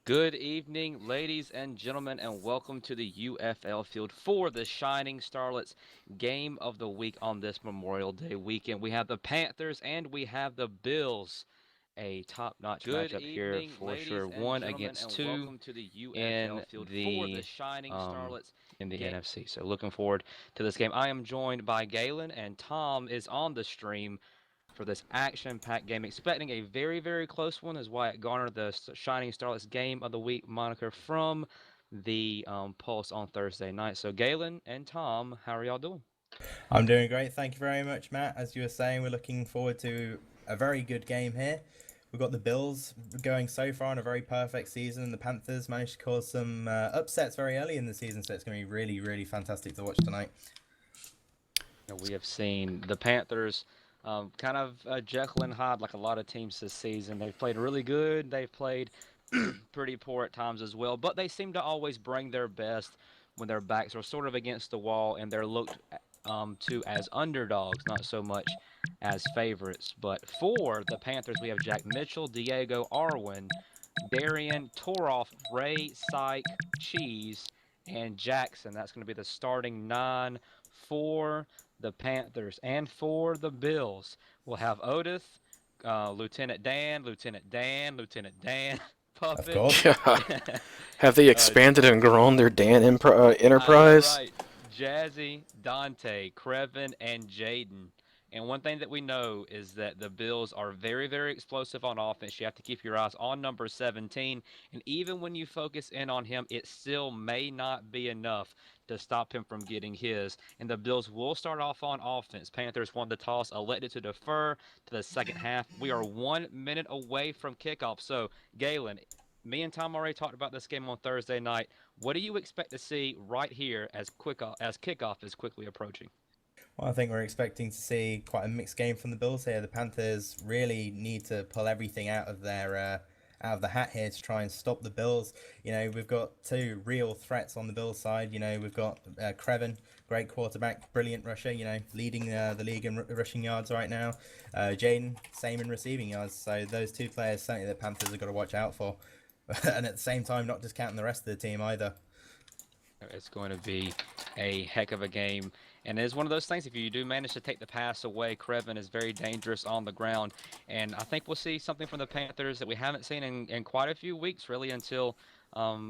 Good evening, ladies and gentlemen, and welcome to the UFL field for the Shining Starlets game of the week on this Memorial Day weekend. We have the Panthers and we have the Bills. A top-notch Good matchup here evening, for sure. ladies and One gentlemen, against and two welcome to the UFL in field for the the Shining um Starlets in the game. NFC. So looking forward to this game. I am joined by Galen and Tom is on the stream for this action-packed game. Expecting a very, very close one is why it garnered the Shining Starlets Game of the Week moniker from the Pulse on Thursday night. So Galen and Tom, how are y'all doing? I'm doing great. Thank you very much, Matt. As you were saying, we're looking forward to a very good game here. We've got the Bills going so far in a very perfect season, and the Panthers managed to cause some upsets very early in the season, so it's going to be really, really fantastic to watch tonight. We have seen the Panthers kind of Jekyll and Hyde like a lot of teams this season. They've played really good. They've played pretty poor at times as well, but they seem to always bring their best when their backs are sort of against the wall and they're looked to as underdogs, not so much as favorites. But for the Panthers, we have Jack Mitchell, Diego Arwin, Darian Toroff, Ray, Syke, Cheese, and Jackson. That's going to be the starting nine for the Panthers. And for the Bills, we'll have Otis, Lieutenant Dan, Lieutenant Dan, Lieutenant Dan, Of Puppet. course. Yeah. Have they uh, expanded and grown their I know, enterprise? right? Jazzy, Dante, Crevin, and Jaden. And one thing that we know is that the Bills are very, very explosive on offense. You have to keep your eyes on number 17. And even when you focus in on him, it still may not be enough to stop him from getting his. And the Bills will start off on offense. Panthers won the toss, elected to defer to the second half. We are 1 minute away from kickoff. So, Galen, me and Tom already talked about this game on Thursday night. What do you expect to see right here as kickoff is quickly approaching? Well, I think we're expecting to see quite a mixed game from the Bills here. The Panthers really need to pull everything out of the hat here to try and stop the Bills. We've got two real threats on the Bills side. We've got Crevin, great quarterback, brilliant rusher. Leading the league in rushing yards right now. Jaden, same in receiving yards. So those two players certainly the Panthers have got to watch out for, and at the same time, not discounting the rest of the team either. It's going to be a heck of a game. And it is one of those things, if you do manage to take the pass away, Crevin is very dangerous on the ground. And I think we'll see something from the Panthers that we haven't seen in quite a few weeks, really, until,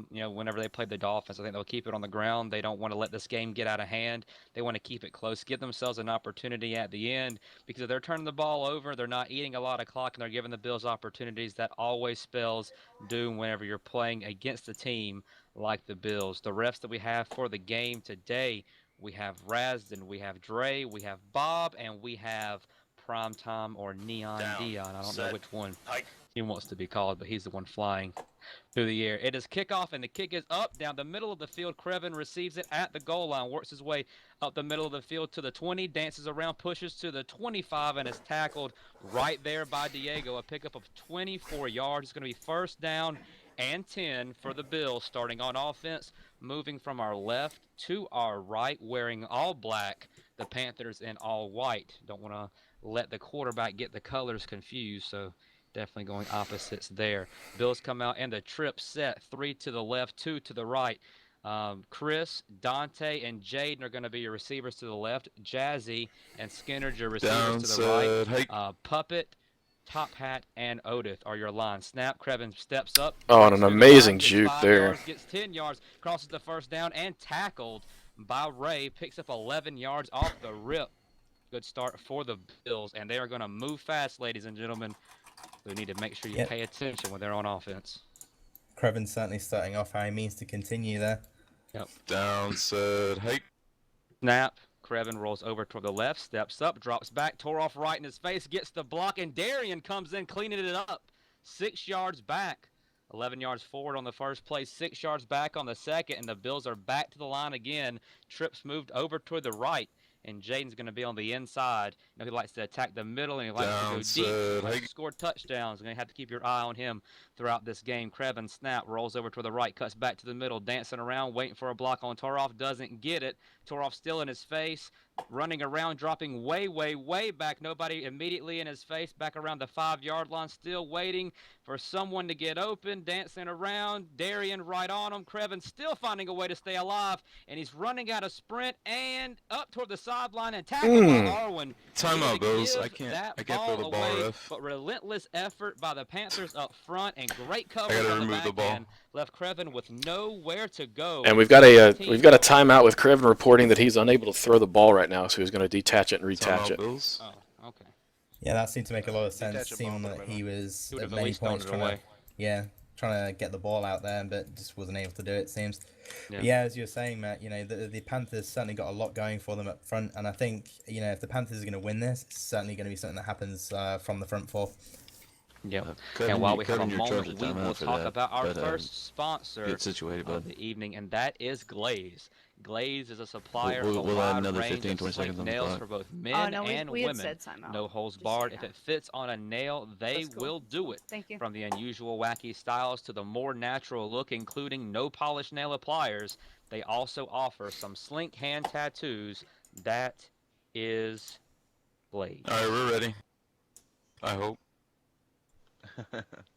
whenever they play the Dolphins. I think they'll keep it on the ground. They don't want to let this game get out of hand. They want to keep it close, give themselves an opportunity at the end, because if they're turning the ball over, they're not eating a lot of clock, and they're giving the Bills opportunities. That always spells doom whenever you're playing against a team like the Bills. The refs that we have for the game today, we have Razdan, we have Dre, we have Bob, and we have Primetime or Neon Down, Dion. I don't know set, which one hike. he wants to be called, but he's the one flying through the air. It is kickoff, and the kick is up down the middle of the field. Crevin receives it at the goal line, works his way up the middle of the field to the 20, dances around, pushes to the 25, and is tackled right there by Diego. A pickup of 24 yards. It's going to be first down and 10 for the Bills, starting on offense, moving from our left to our right, wearing all black, the Panthers in all white. Don't want to let the quarterback get the colors confused, so definitely going opposites there. Bills come out and the trip set, three to the left, two to the right. Chris, Dante, and Jaden are going to be your receivers to the left. Jazzy and Skinner, your receivers Down, to the right. set, hike. Puppet, Top Hat, and Otis are your line. Snap, Crevin steps up, Oh, and breaks an through the lines, amazing gets juke 5 yards, there. gets 10 yards, crosses the first down, and tackled by Ray. Picks up 11 yards off the rip. Good start for the Bills, and they are going to move fast, ladies and gentlemen. We need to make sure you Yep, pay attention when they're on offense. Crevin's certainly starting off how he means to continue there. Yep. Down, set, hike. Snap. Crevin rolls over toward the left, steps up, drops back, tore off right in his face, gets the block, and Darian comes in cleaning it up. 6 yards back. 11 yards forward on the first play, 6 yards back on the second, and the Bills are back to the line again. Trips moved over to the right, and Jaden's going to be on the inside. He likes to attack the middle, and he likes to go deep. Downside, He likes hey. to score touchdowns. You're going to have to keep your eye on him throughout this game. Krevin snap, rolls over to the right, cuts back to the middle, dancing around, waiting for a block on Toroff. Doesn't get it. Toroff still in his face, running around, dropping way, way, way back. Nobody immediately in his face, back around the 5-yard line, still waiting for someone to get open, dancing around. Darian right on him. Krevin still finding a way to stay alive, and he's running out of sprint and up toward the sideline and tackled by Arwen. Timeout, Bills. I Give can't that throw the ball, away, ref. But relentless effort by the Panthers up front and great coverage gotta on the remove back the ball. end left Krevin with nowhere to go. And we've got a timeout with Krevin reporting that he's unable to throw the ball right now, so he's going to detach it and reattach Timeout, it. Bills. Oh, okay. Yeah, that seemed to make a lot of sense. Detach the Seeing ball, that put it he right was He would at have at many least thrown points it trying away. trying to get the ball out there, but just wasn't able to do it. It seems. Yeah. But yeah, as you were saying, Matt, the Panthers certainly got a lot going for them up front, and I think if the Panthers are going to win this, it's certainly going to be something that happens from the front four. Yep. Kevin, And while we have a Kevin, you're charged moment, a we timeout will for talk that, about our but, first sponsor Get situated, of bud. the evening, and that is Glaze. Glaze is a supplier We'll of a add wide another range 15, of 20 sleek seconds on the nails clock. for both men Oh, no, and we had women. said timeout. No holds Just so you barred. know. If it fits on a nail, they That's cool. will do it. Thank you. From the unusual, wacky styles to the more natural look, including no polished nail appliers, they also offer some slink hand tattoos. That is Glaze. All right, we're ready. I hope.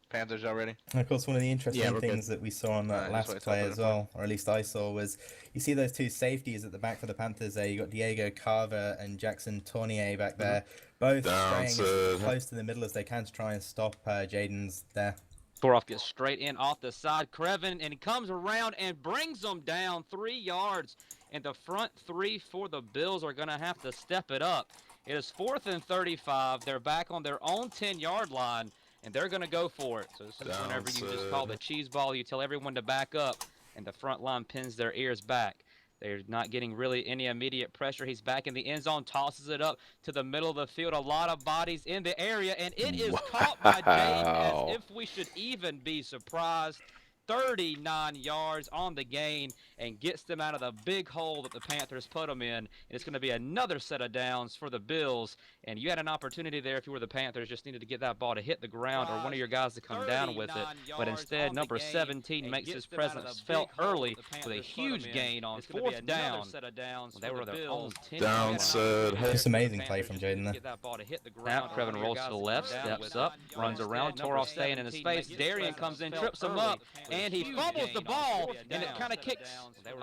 Panthers already? And of course, one of the interesting Yeah, we're good. things that we saw on that Alright, last that's what I play thought as it well, or at least I saw, was you see those two safeties at the back for the Panthers there. You got Diego Carver and Jackson Tournier back there, both staying as Downside. close to the middle as they can to try and stop Jaden's there. Toroff gets straight in off the side. Krevin, and he comes around and brings them down 3 yards. And the front three for the Bills are going to have to step it up. It is 4th and 35. They're back on their own 10-yard line, and they're going to go for it. So this is whenever you just call the cheese ball, you tell everyone to back up, and the front line pins their ears back. They're not getting really any immediate pressure. He's back in the end zone, tosses it up to the middle of the field. A lot of bodies in the area, and it is caught by Jaden as if we should even be surprised. 39 yards on the gain and gets them out of the big hole that the Panthers put them in. And it's going to be another set of downs for the Bills. And you had an opportunity there if you were the Panthers, just needed to get that ball to hit the ground or one of your guys to come down with it. But instead, number 17 makes his presence felt early with a huge gain on 4th down. They were their own 10. Downside, hey. Just amazing play from Jaden there. Get that ball to hit the ground. Now, Krevin rolls to the left, steps up, runs around. Toroff staying in his face. Darian comes in, trips him up, and he fumbles the ball, and it kind of kicks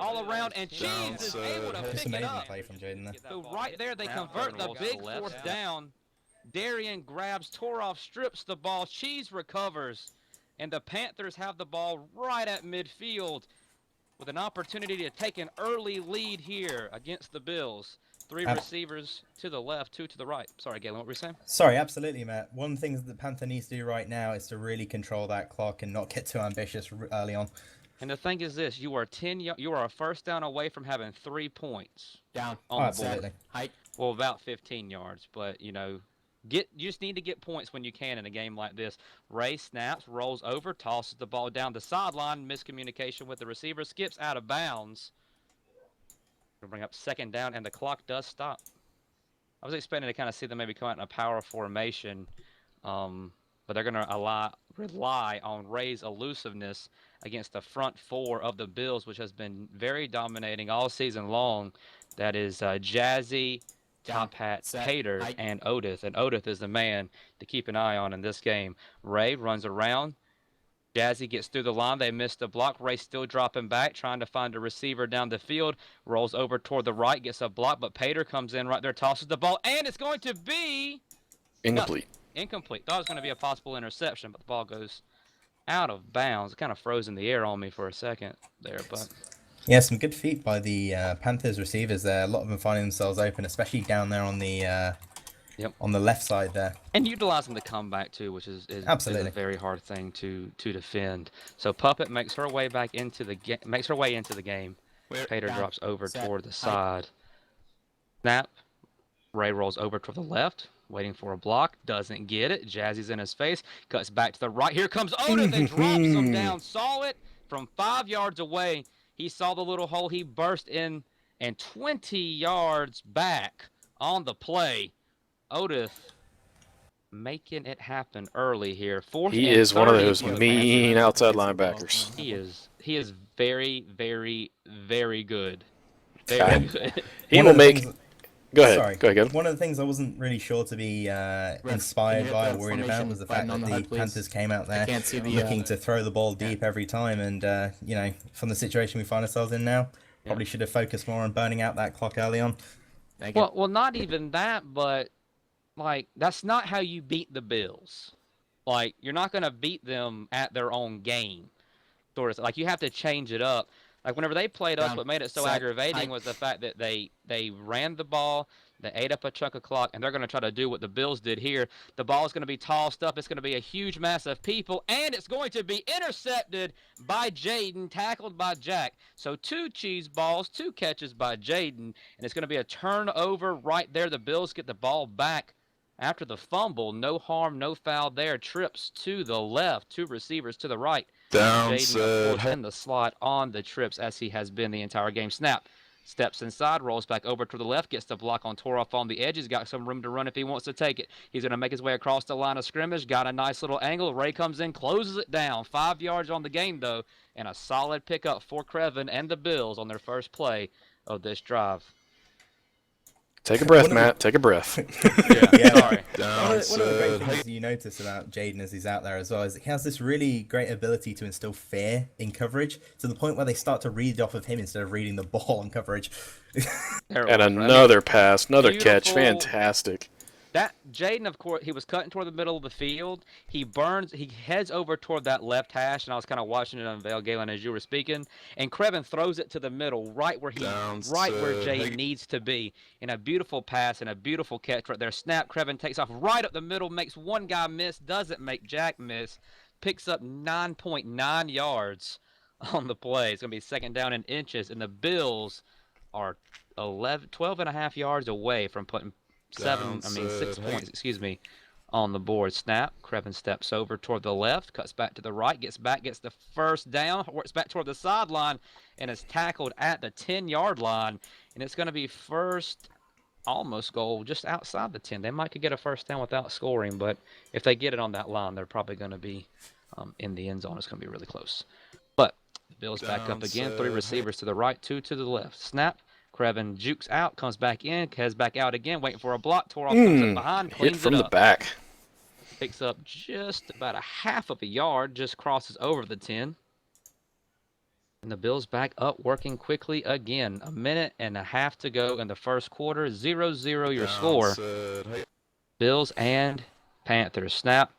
all around, and Cheese is able to Just pick it amazing up. play from Jaden there. So right there, they convert the big 4th down. Darian grabs, Toroff strips the ball, Cheese recovers, and the Panthers have the ball right at midfield with an opportunity to take an early lead here against the Bills. 3 receivers to the left, 2 to the right. Sorry, Galen, what were you saying? Sorry, absolutely, Matt. One thing that the Panther needs to do right now is to really control that clock and not get too ambitious early on. And the thing is this, you are a 1st down away from having 3 points Down. Oh, on the board. absolutely. Hike. Well, about 15 yards, but you just need to get points when you can in a game like this. Ray snaps, rolls over, tosses the ball down the sideline, miscommunication with the receiver, skips out of bounds. We'll bring up 2nd down, and the clock does stop. I was expecting to kind of see them maybe come out in a power formation, but they're going to rely on Ray's elusiveness against the front 4 of the Bills, which has been very dominating all season long. That is Jazzy, Top Hat, Pater, and Odith. And Odith is the man to keep an eye on in this game. Ray runs around. Jazzy gets through the line. They missed the block. Ray still dropping back, trying to find a receiver down the field. Rolls over toward the right, gets a block, but Pater comes in right there, tosses the ball, and it's going to be Incomplete. incomplete. Thought it was going to be a possible interception, but the ball goes out of bounds. It kind of froze in the air on me for a second there, but Yeah, some good feet by the Panthers receivers there. A lot of them finding themselves open, especially down there on the on the left side there. and utilizing the comeback too, which is Absolutely a very hard thing to defend. So Puppet makes her way back into the game. Pater drops over toward the side. Snap. Ray rolls over to the left, waiting for a block. Doesn't get it. Jazzy's in his face. Cuts back to the right. Here comes Odin. They drops him down solid from 5 yards away. He saw the little hole. He burst in and 20 yards back on the play. Otis making it happen early here. He is one of those for the mean Panthers. outside linebackers. He is very, very, very good. Very Okay. good. He One will of the make. things- Go ahead. Sorry. Go ahead. Gavin. One of the things I wasn't really sure to be inspired hit by or that worried about formation was the button fact on that the the HUD, please? Panthers came out there can't see the, looking to throw the ball deep every time, and you know, from the situation we find ourselves in now, probably should have focused more on burning out that clock early on. Thank you. Well, not even that, but like that's not how you beat the Bills. Like you're not gonna beat them at their own game. Sort of like you have to change it up. Like whenever they played us, Down, what made it so sack, aggravating hike. was the fact that they ran the ball, they ate up a chunk of clock, and they're going to try to do what the Bills did here. The ball is going to be tossed up. It's going to be a huge mass of people, and it's going to be intercepted by Jaden, tackled by Jack. So 2 cheese balls, 2 catches by Jaden, and it's going to be a turnover right there. The Bills get the ball back after the fumble. No harm, no foul there. Trips to the left, 2 receivers to the right. Down Jaden, of said, course, in the slot on the trips as he has been the entire game. Snap. Steps inside, rolls back over to the left, gets the block on Toroff on the edge. He's got some room to run if he wants to take it. He's going to make his way across the line of scrimmage. Got a nice little angle. Ray comes in, closes it down. 5 yards on the game, though, and a solid pickup for Crevin and the Bills on their first play of this drive. Take a breath, Matt. Take a breath. Yeah. Sorry. down One of the great said, things you notice about Jaden as he's out there as well is he has this really great ability to instill fear in coverage to the point where they start to read off of him instead of reading the ball on coverage. There it And was, right? another pass, another catch. beautiful- Fantastic. That Jaden, of course, he was cutting toward the middle of the field. He heads over toward that left hash, and I was kind of watching it unveil, Galen, as you were speaking. And Crevin throws it to the middle, right where Jaden needs to be. In a beautiful pass and a beautiful catch right there. Snap, Crevin takes off right up the middle, makes one guy miss, doesn't make Jack miss, picks up 9.9 yards on the play. It's going to be second down in inches, and the Bills are 12 and a half yards away from putting 6 points, on the board. Snap. Crevin steps over toward the left, cuts back to the right, gets the first down, works back toward the sideline, and is tackled at the 10-yard line. And it's going to be first almost goal just outside the 10. They might could get a first down without scoring, but if they get it on that line, they're probably going to be in the end zone. It's going to be really close. But the Bills back up again. 3 receivers to the right, 2 to the left. Snap. Crevin jukes out, comes back in, heads back out again, waiting for a block. Toroff comes up behind, Hit cleans from it the up. back. Picks up just about a half of a yard, just crosses over the 10. And the Bills back up, working quickly again. 1.5 minutes to go in the first quarter. 0-0 your score. Bills and Panthers. Snap.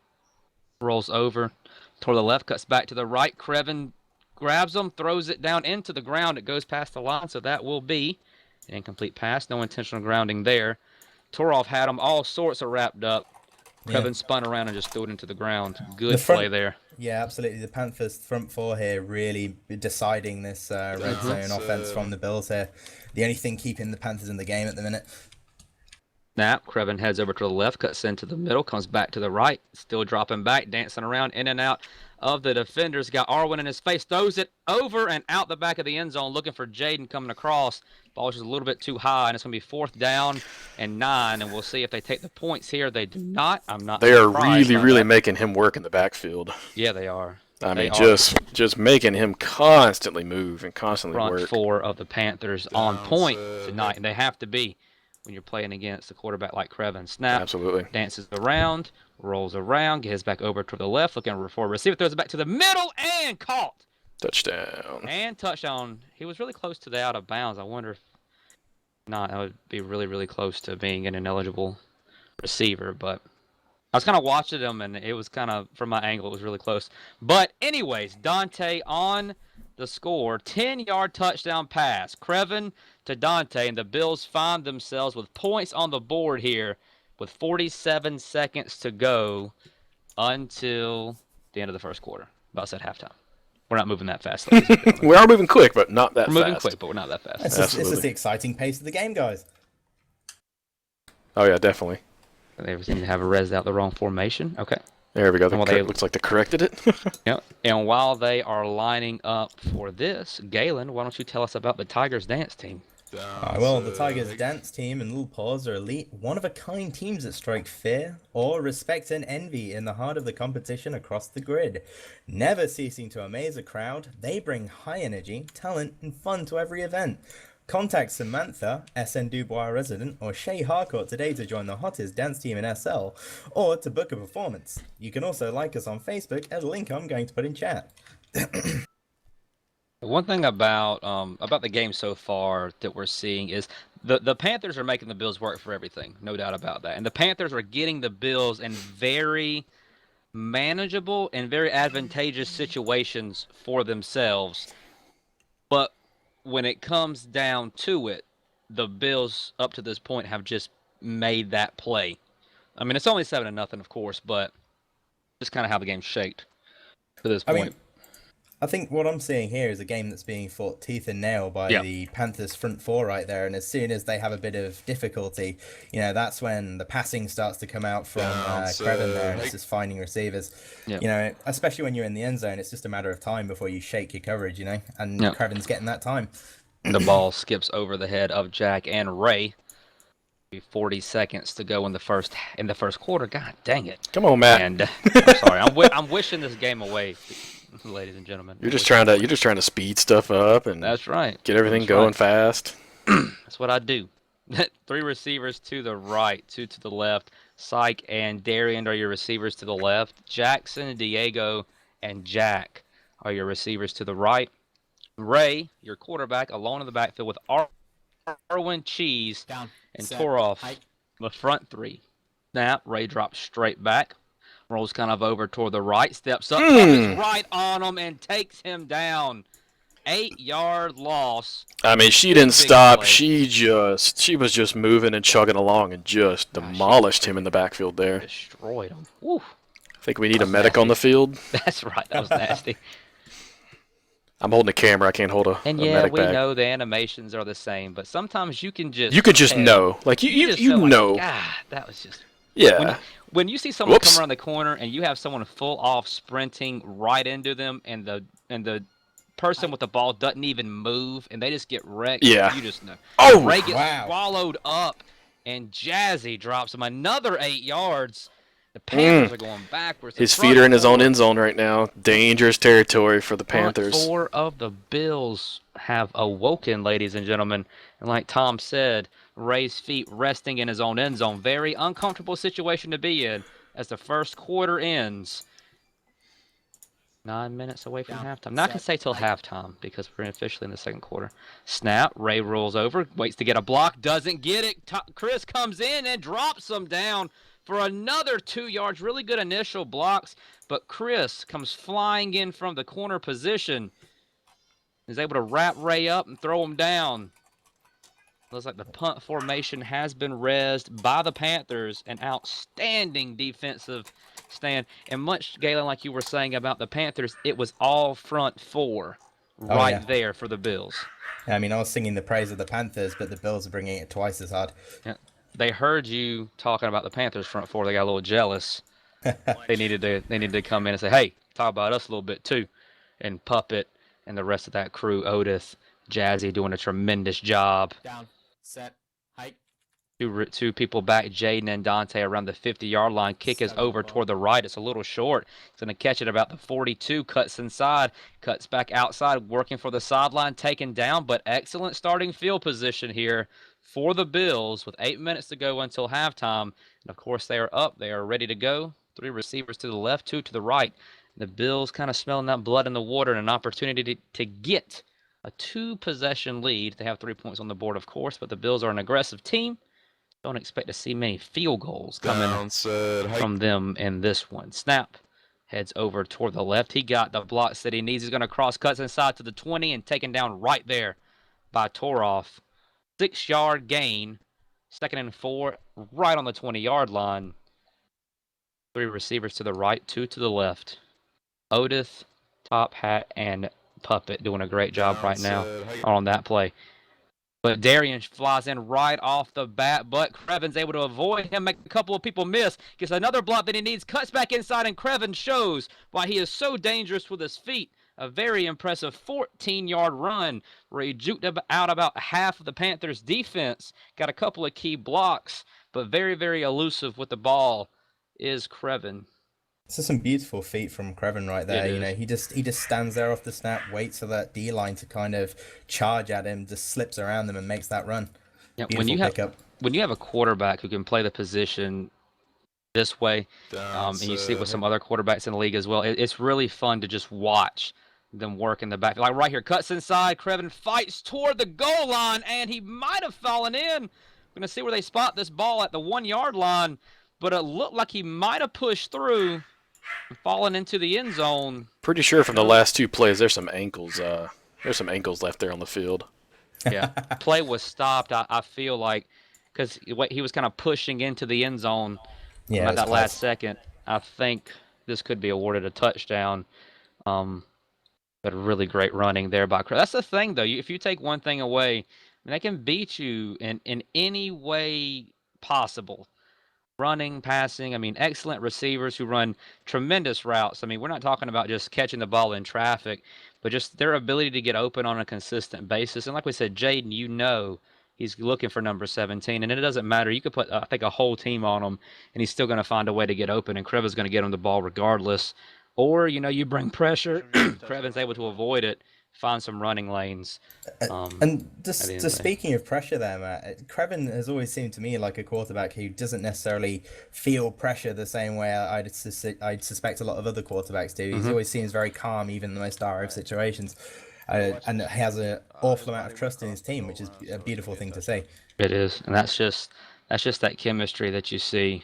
Rolls over toward the left, cuts back to the right. Crevin grabs him, throws it down into the ground. It goes past the line, so that will be an incomplete pass. No intentional grounding there. Toroff had him all sorts of wrapped up. Crevin spun around and just threw it into the ground. Good play there. Yeah, absolutely. The Panthers' front 4 here really deciding this red zone offense from the Bills here. The only thing keeping the Panthers in the game at the minute. Snap. Crevin heads over to the left, cuts into the middle, comes back to the right. Still dropping back, dancing around, in and out of the defenders. Got Arwin in his face, throws it over and out the back of the end zone, looking for Jaden coming across. Ball's just a little bit too high, and it's going to be 4th down and 9, and we'll see if they take the points here. They do not. I'm not. They are surprised by really that. making him work in the backfield. Yeah, they are. I They mean, are. just making him constantly move and constantly Front work. 4 of the Panthers on point tonight, and they have to be when you're playing against a quarterback like Crevin. Snap. Absolutely. Dances around, rolls around, gets back over to the left, looking for a receiver, throws it back to the middle, and caught. Touchdown. And touchdown. He was really close to the out of bounds. I wonder if not. That would be really, really close to being an ineligible receiver. But I was kind of watching him, and it was kind of, from my angle, it was really close. But anyways, Dante on the score. 10-yard touchdown pass. Crevin to Dante, and the Bills find themselves with points on the board here with 47 seconds to go until the end of the first quarter. About said halftime. We're not moving that fast. We are moving quick, but not that We're fast. moving quick, but we're not that fast. It's just Absolutely. the exciting pace of the game, guys. Oh, yeah, definitely. They seem to have rezzed out the wrong formation. Okay. There we go. Well, they- Looks like they corrected it. Yep. And while they are lining up for this, Galen, why don't you tell us about the Tigers dance team? Down Well, the said, Tigers hey. dance team and Little Paws are elite, one-of-a-kind teams that strike fear, awe, respect, and envy in the heart of the competition across the grid. Never ceasing to amaze a crowd, they bring high energy, talent, and fun to every event. Contact Samantha, SN Dubois resident, or Shay Harcourt today to join the hottest dance team in SL, or to book a performance. You can also like us on Facebook at a link I'm going to put in chat. One thing about the game so far that we're seeing is the Panthers are making the Bills work for everything, no doubt about that. And the Panthers are getting the Bills in very manageable and very advantageous situations for themselves. But when it comes down to it, the Bills up to this point have just made that play. I mean, it's only 7-0, of course, but just kind of how the game's shaped to this I mean, point. I think what I'm seeing here is a game that's being fought tooth and nail by Yeah. the Panthers front four right there, and as soon as they have a bit of difficulty, that's when the passing starts to come out from Kreven there, and it's just finding receivers. Yeah. Especially when you're in the end zone, it's just a matter of time before you shake your coverage, and Yeah. Kreven's getting that time. The ball skips over the head of Jack and Ray. 40 seconds to go in the first quarter. God dang it! Come on, Matt. And I'm sorry, I'm wishing this game away, ladies and gentlemen. You're just trying to speed stuff up and That's right. get everything That's going right. fast. That's what I do. 3 receivers to the right, 2 to the left. Syke and Darian are your receivers to the left. Jackson, Diego, and Jack are your receivers to the right. Ray, your quarterback, alone in the backfield with Arwin Cheese and Toroff, the front 3. Snap, Ray drops straight back. Rolls kind of over toward the right, steps up, is right on him, and takes him down. 8-yard loss. I mean, she didn't stop. play. She was just moving and chugging along and just demolished him in the backfield there. Destroyed him. Woo. I think we need a medic on the field. That's right. That was nasty. I'm holding a camera. I can't hold a And medic we bag. know the animations are the same, but sometimes you can just just know. Like, you just feel like, know. God, that was just... Yeah. When you see someone Whoops. come around the corner and you have someone full off sprinting right into them, and the person with the ball doesn't even move, and they just get wrecked, Yeah. you just know. Oh, Ray gets wow. swallowed up, and Jazzy drops him another 8 yards. The Panthers are going backwards. his feet are in his own end zone right now. Dangerous territory for the Panthers. Front 4 of the Bills have awoken, ladies and gentlemen. And like Tom said, Ray's feet resting in his own end zone. Very uncomfortable situation to be in as the first quarter ends. 9 minutes away from halftime. Not to say till halftime because we're officially in the second quarter. Snap. Ray rolls over, waits to get a block, doesn't get it. Chris comes in and drops him down for another 2 yards. Really good initial blocks, but Chris comes flying in from the corner position. Is able to wrap Ray up and throw him down. Looks like the punt formation has been rezzed by the Panthers. An outstanding defensive stand. And much, Galen, like you were saying about the Panthers, it was all front 4 right there for the Bills. I mean, I was singing the praise of the Panthers, but the Bills are bringing it twice as hard. Yeah. They heard you talking about the Panthers front 4. They got a little jealous. They needed to come in and say, hey, talk about us a little bit too. And Puppet and the rest of that crew, Otis, Jazzy, doing a tremendous job. Down, set, hike. Two people back, Jaden and Dante around the 50-yard line. Kick is over toward the right. It's a little short. It's going to catch it about the 42. Cuts inside. Cuts back outside, working for the sideline, taken down. But excellent starting field position here for the Bills with 8 minutes to go until halftime. And, of course, they are up. They are ready to go. 3 receivers to the left, 2 to the right. The Bills kind of smelling that blood in the water and an opportunity to get a 2-possession lead. They have 3 points on the board, of course, but the Bills are an aggressive team. Don't expect to see many field goals coming from them in this one. Snap. Heads over toward the left. He got the blocks that he needs. He's going to cross, cuts inside to the 20 and taken down right there by Toroff. 6-yard gain. 2nd and 4, right on the 20-yard line. 3 receivers to the right, 2 to the left. Otis, Top Hat, and Puppet doing a great job right now on that play. But Darian flies in right off the bat, but Kreven's able to avoid him, make a couple of people miss, gets another block that he needs, cuts back inside, and Kreven shows why he is so dangerous with his feet. a very impressive 14-yard run where he juked out about half of the Panthers' defense, got a couple of key blocks, but very, very elusive with the ball is Crevin. This is some beautiful feet from Creven right there. It You know, is. he just stands there off the snap, waits for that D line to kind of charge at him, just slips around them and makes that run. Yeah, Beautiful pickup. when you have a quarterback who can play the position this way, Down and you see it with set. some other quarterbacks in the league as well, it's really fun to just watch them work in the back. Like right here, cuts inside, Crevin fights toward the goal line, and he might have fallen in. We're gonna see where they spot this ball at the 1-yard line, but it looked like he might have pushed through and fallen into the end zone. Pretty sure from the last two plays, there's some ankles. There's some ankles left there on the field. Yeah, play was stopped. I feel like because he was kind of pushing into the end zone. Yeah, At that it's last second, I think this could be awarded a touchdown. But really great running there by Chris. That's the thing, though. If you take one thing away, they can beat you in any way possible. Running, passing. I mean, excellent receivers who run tremendous routes. I mean, we're not talking about just catching the ball in traffic, but just their ability to get open on a consistent basis. And like we said, Jaden, you know he's looking for number 17, and it doesn't matter. You could put, I think, a whole team on him, and he's still going to find a way to get open, and Kreva's going to get him the ball regardless. Or, you bring pressure, Krevin's able to avoid it, find some running lanes. And at just, the end of just the day. speaking of pressure there, Matt, Creven has always seemed to me like a quarterback who doesn't necessarily feel pressure the same way I'd suspect a lot of other quarterbacks do. He always seems very calm, even in the most dire of situations. And he has an awful amount of trust in his team, which is a beautiful thing to see. It is, and that's just that chemistry that you see.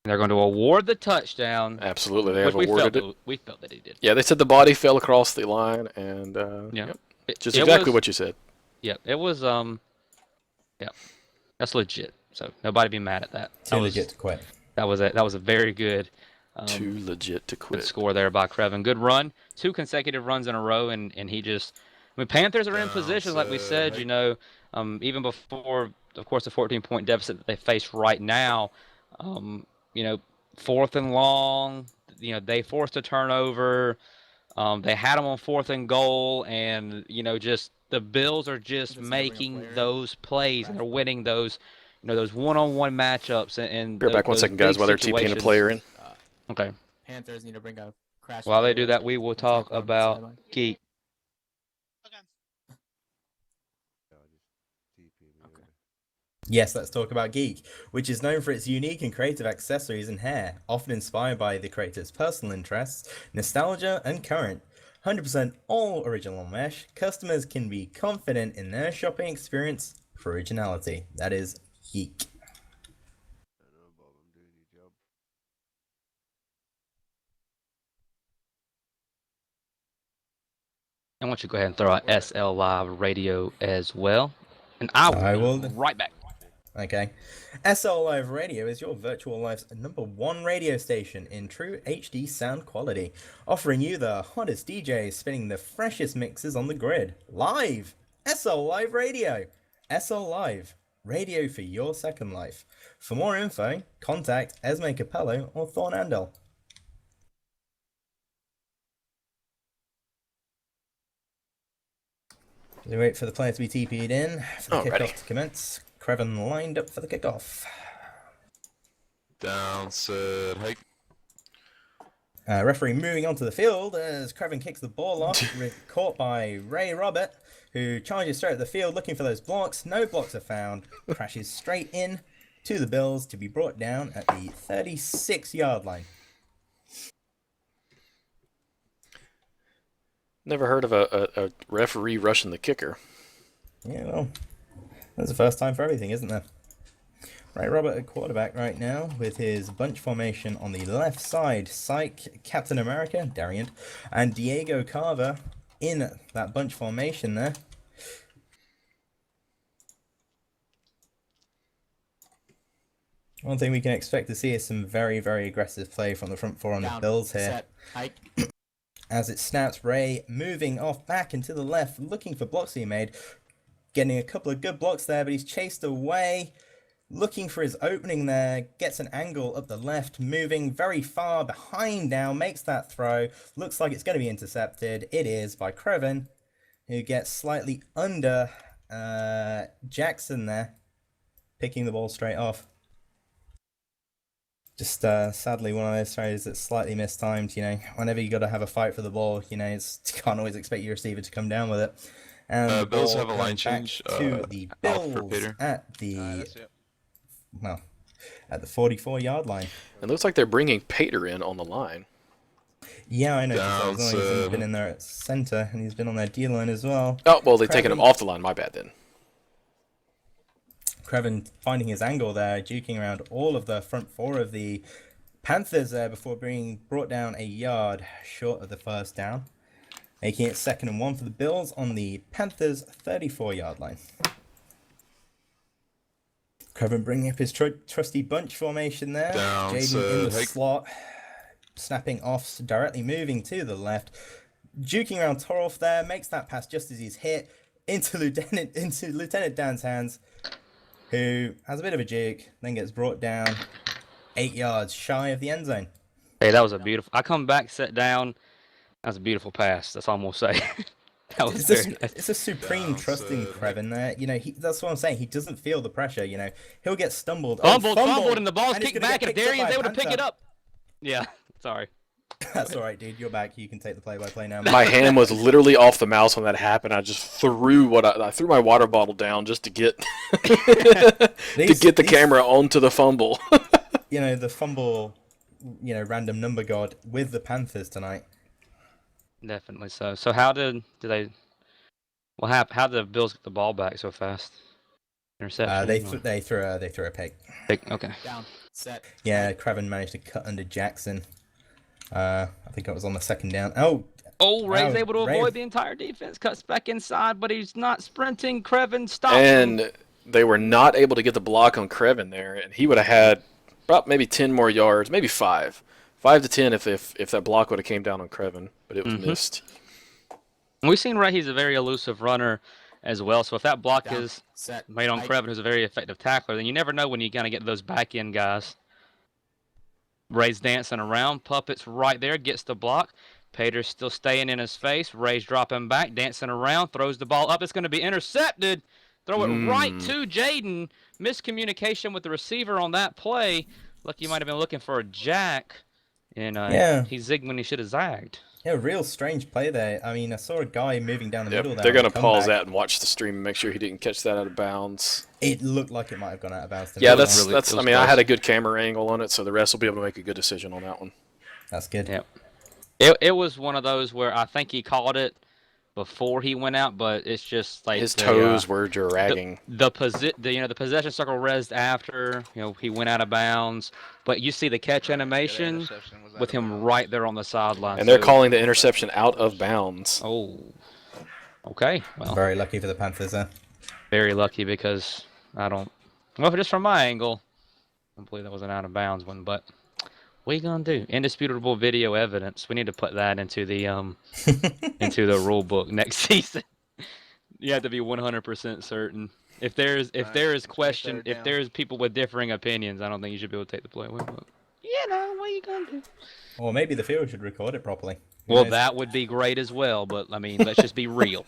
They're going to award the touchdown. Absolutely, they which have awarded it. We felt that he did. Yeah, they said the body fell across the line, and Yeah. yep, just exactly what you said. Yeah, it was. Yeah, that's legit. So nobody be mad at that. Too legit to quit. That was a very good. Too legit to Good quit. score there by Crevin. Good run. 2 consecutive runs in a row, and he just. I mean, Panthers are in position, like we said. Even before, of course, the 14-point deficit that they face right now. 4th and long. They forced a turnover. They had them on 4th and goal, and just the Bills are just making those plays, and they're winning those, those one-on-one matchups. And Bear back 1 second, guys, while they're TPing a player in. Okay. Panthers need to bring a crash. While they do that, we will talk about Geek. Yes, let's talk about Geek, which is known for its unique and creative accessories and hair, often inspired by the creator's personal interests, nostalgia, and current. 100% all original mesh, customers can be confident in their shopping experience for originality. That is Geek. I want you to go ahead and throw out SL Live Radio as well. And I will be right back. Okay. SL Live Radio is your virtual life's #1 radio station in true HD sound quality, offering you the hottest DJs spinning the freshest mixes on the grid. Live! SL Live Radio! SL Live, radio for your second life. For more info, contact Esme Capello or Thorn Andel. We wait for the player to be TP'd in, for the kickoff to commence. Creven lined up for the kickoff. Down set. Hike. Referee moving onto the field as Creven kicks the ball off, caught by Ray Robert, who charges straight at the field looking for those blocks. No blocks are found. Crashes straight in to the Bills to be brought down at the 36-yard line. Never heard of a referee rushing the kicker. Yeah, well, that's the first time for everything, isn't there? Right, Robert at quarterback right now with his bunch formation on the left side. Syke, Captain America, Darian, and Diego Carver in that bunch formation there. One thing we can expect to see is some very, very aggressive play from the front four on the Bills here. Set, hike. As it snaps, Ray moving off back into the left, looking for blocks he made. Getting a couple of good blocks there, but he's chased away. looking for his opening there, gets an angle up the left, moving very far behind now, makes that throw. Looks like it's going to be intercepted. It is by Crevin, who gets slightly under Jackson there, picking the ball straight off. Just sadly one of those throws that's slightly mistimed. Whenever you got to have a fight for the ball, you can't always expect your receiver to come down with it. And the Bills ball have a line comes back change, to the out for Bills Peter. at the That's it. at the 44-yard line. It looks like they're bringing Pater in on the line. Yeah, I noticed that as well. He's Downs, been in there at center, and he's been on their D-line as well. Oh, well, they've taken him Crevin- off the line. My bad then. Crevin finding his angle there, juking around all of the front four of the Panthers there before being brought down a yard short of the first down, making it 2nd and 1 for the Bills on the Panthers' 34-yard line. Crevin bringing up his trusty bunch formation there. Downs, Jaden in the Hake. slot, snapping off, directly moving to the left, juking around Torolf there, makes that pass just as he's hit into Lieutenant Dan's hands, who has a bit of a juke, then gets brought down 8 yards shy of the end zone. Hey, that was a beautiful. I come back, sit down. That was a beautiful pass. That's all I'm gonna say. That was very nice. It's a supreme Downs, trusting Crevin there. That's what I'm saying. He doesn't feel the pressure. He'll get stumbled, Fumbled, and the ball's and he's kicked gonna back, get and picked up Darian's by a able to pick Panther. it up. Yeah, sorry. That's all right, dude. You're back. You can take the play-by-play now. My hand was literally off the mouse when that happened. I just threw I threw my water bottle down just to get the camera onto the fumble. The fumble, random number god with the Panthers tonight. Definitely so. So how did they? Well, how did the Bills get the ball back so fast? Interception. They threw a pick. Okay. Down. Set. Yeah, Crevin managed to cut under Jackson. I think it was on the 2nd down. Oh, Ray's Wow, able to Ray- avoid the entire defense. Cuts back inside, but he's not sprinting. Crevin stops him. And they were not able to get the block on Crevin there, and he would have had about maybe 10 more yards, maybe 5 to 10 if that block would have came down on Crevin, but it was missed. We've seen Ray. He's a very elusive runner as well. So if that block Down. is Set. made on Hike. Crevin, who's a very effective tackler, then you never know when you kind of get those back end guys. Ray's dancing around. Puppet's right there, gets the block. Pater's still staying in his face. Ray's dropping back, dancing around, throws the ball up. It's going to be intercepted. Throw it right to Jaden. Miscommunication with the receiver on that play. Look, you might have been looking for a jack, and Yeah. he zigged when he should have zagged. Yeah, real strange play there. I mean, I saw a guy moving down the Yep, middle there. they're on going the to pause comeback. that and watch the stream and make sure he didn't catch that out of bounds. It looked like it might have gone out of bounds. to me. Yeah, It was that's really- it I was mean, I close. had a good camera angle on it, so the rest will be able to make a good decision on that one. That's good. Yep. It was one of those where I think he caught it before he went out, but it's just like His the, toes were dragging. the possession circle rezzed after he went out of bounds, but you see the catch animation interception was out with of him bounds. right there on the sideline. And they're So- calling the interception out of bounds. Oh, okay. Well, Very lucky for the Panthers there. very lucky because I don't. Well, just from my angle, I don't believe that was an out of bounds one, but. What are you gonna do? Indisputable video evidence. We need to put that into the into the rule book next season. You have to be 100% certain. If there is question, third if down. there's people with differing opinions, I don't think you should be able to take the play away. But, what are you gonna do? Or maybe the field should record it properly. Who Well, knows? that would be great as well. But I mean, let's just be real.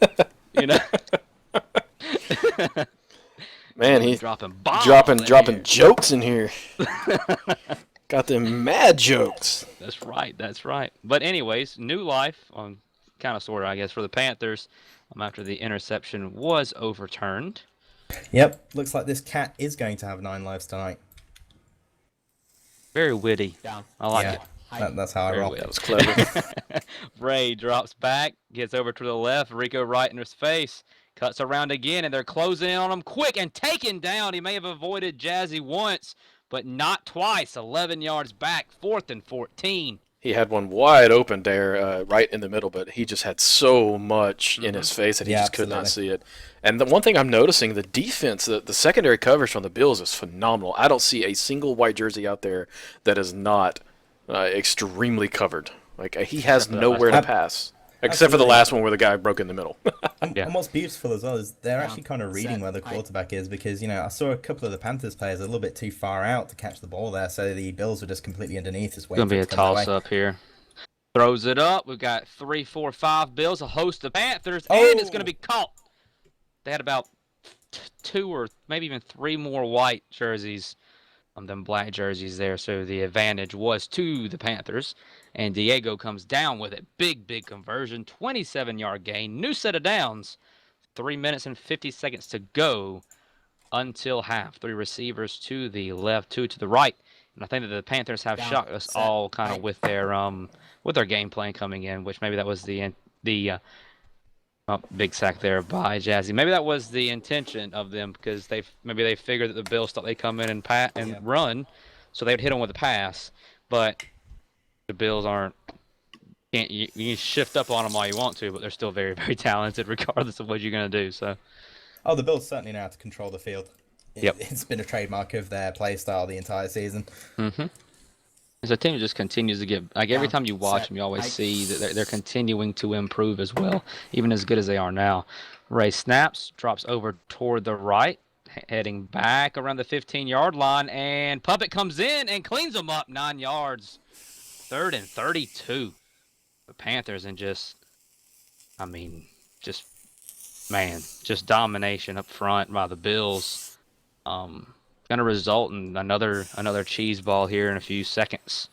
You know. Man, he's dropping bombs dropping in here. jokes in here. Got them mad jokes. That's right. That's right. But anyways, new life on kind of sort of, I guess, for the Panthers after the interception was overturned. Yep, looks like this cat is going to have 9 lives tonight. Very witty. Down. I like yeah, it. that's how I Very roll. witty. That was clever. Ray drops back, gets over to the left. Rico right in his face. Cuts around again, and they're closing in on him quick and taken down. He may have avoided Jazzy once, but not twice. 11 yards back, 4th and 14. He had one wide open there, right in the middle, but he just had so much in his face that he Yeah, just could not absolutely. see it. And the one thing I'm noticing, the defense, the secondary coverage from the Bills is phenomenal. I don't see a single white jersey out there that is not extremely covered. Like he has nowhere to pass. Except for the last one where the guy broke in the middle. Yeah. And what's beautiful as well is they're Down, actually kind of reading set, where the height. quarterback is because, I saw a couple of the Panthers players a little bit too far out to catch the ball there, so the Bills were just completely underneath, just waiting Gonna for be it a to come their way. toss up here. Throws it up. We've got 3, 4, 5 Bills, a host of Panthers, Oh! and it's gonna be caught. They had about 2 or maybe even 3 more white jerseys than black jerseys there, so the advantage was to the Panthers. And Diego comes down with it. Big conversion. 27-yard gain. New set of downs. 3 minutes and 50 seconds to go until half. 3 receivers to the left, 2 to the right. And I think that the Panthers have Down, shocked us set, all kind of height. with their game plan coming in, which maybe that was the big sack there by Jazzy. Maybe that was the intention of them because maybe they figured that the Bills thought they'd come in and run, so they'd hit them with a pass. But the Bills can't. You can shift up on them all you want to, but they're still very talented regardless of what you're gonna do. So Oh, the Bills certainly know how to control the field. Yep. It's been a trademark of their play style the entire season. as a team just continues to get every time you watch Set, them, you always height. see that they're continuing to improve as well, even as good as they are now. Ray snaps, drops over toward the right, heading back around the 15-yard line, and Puppet comes in and cleans them up 9 yards. 3rd and 32. The Panthers and just domination up front by the Bills. Going to result in another cheese ball here in a few seconds.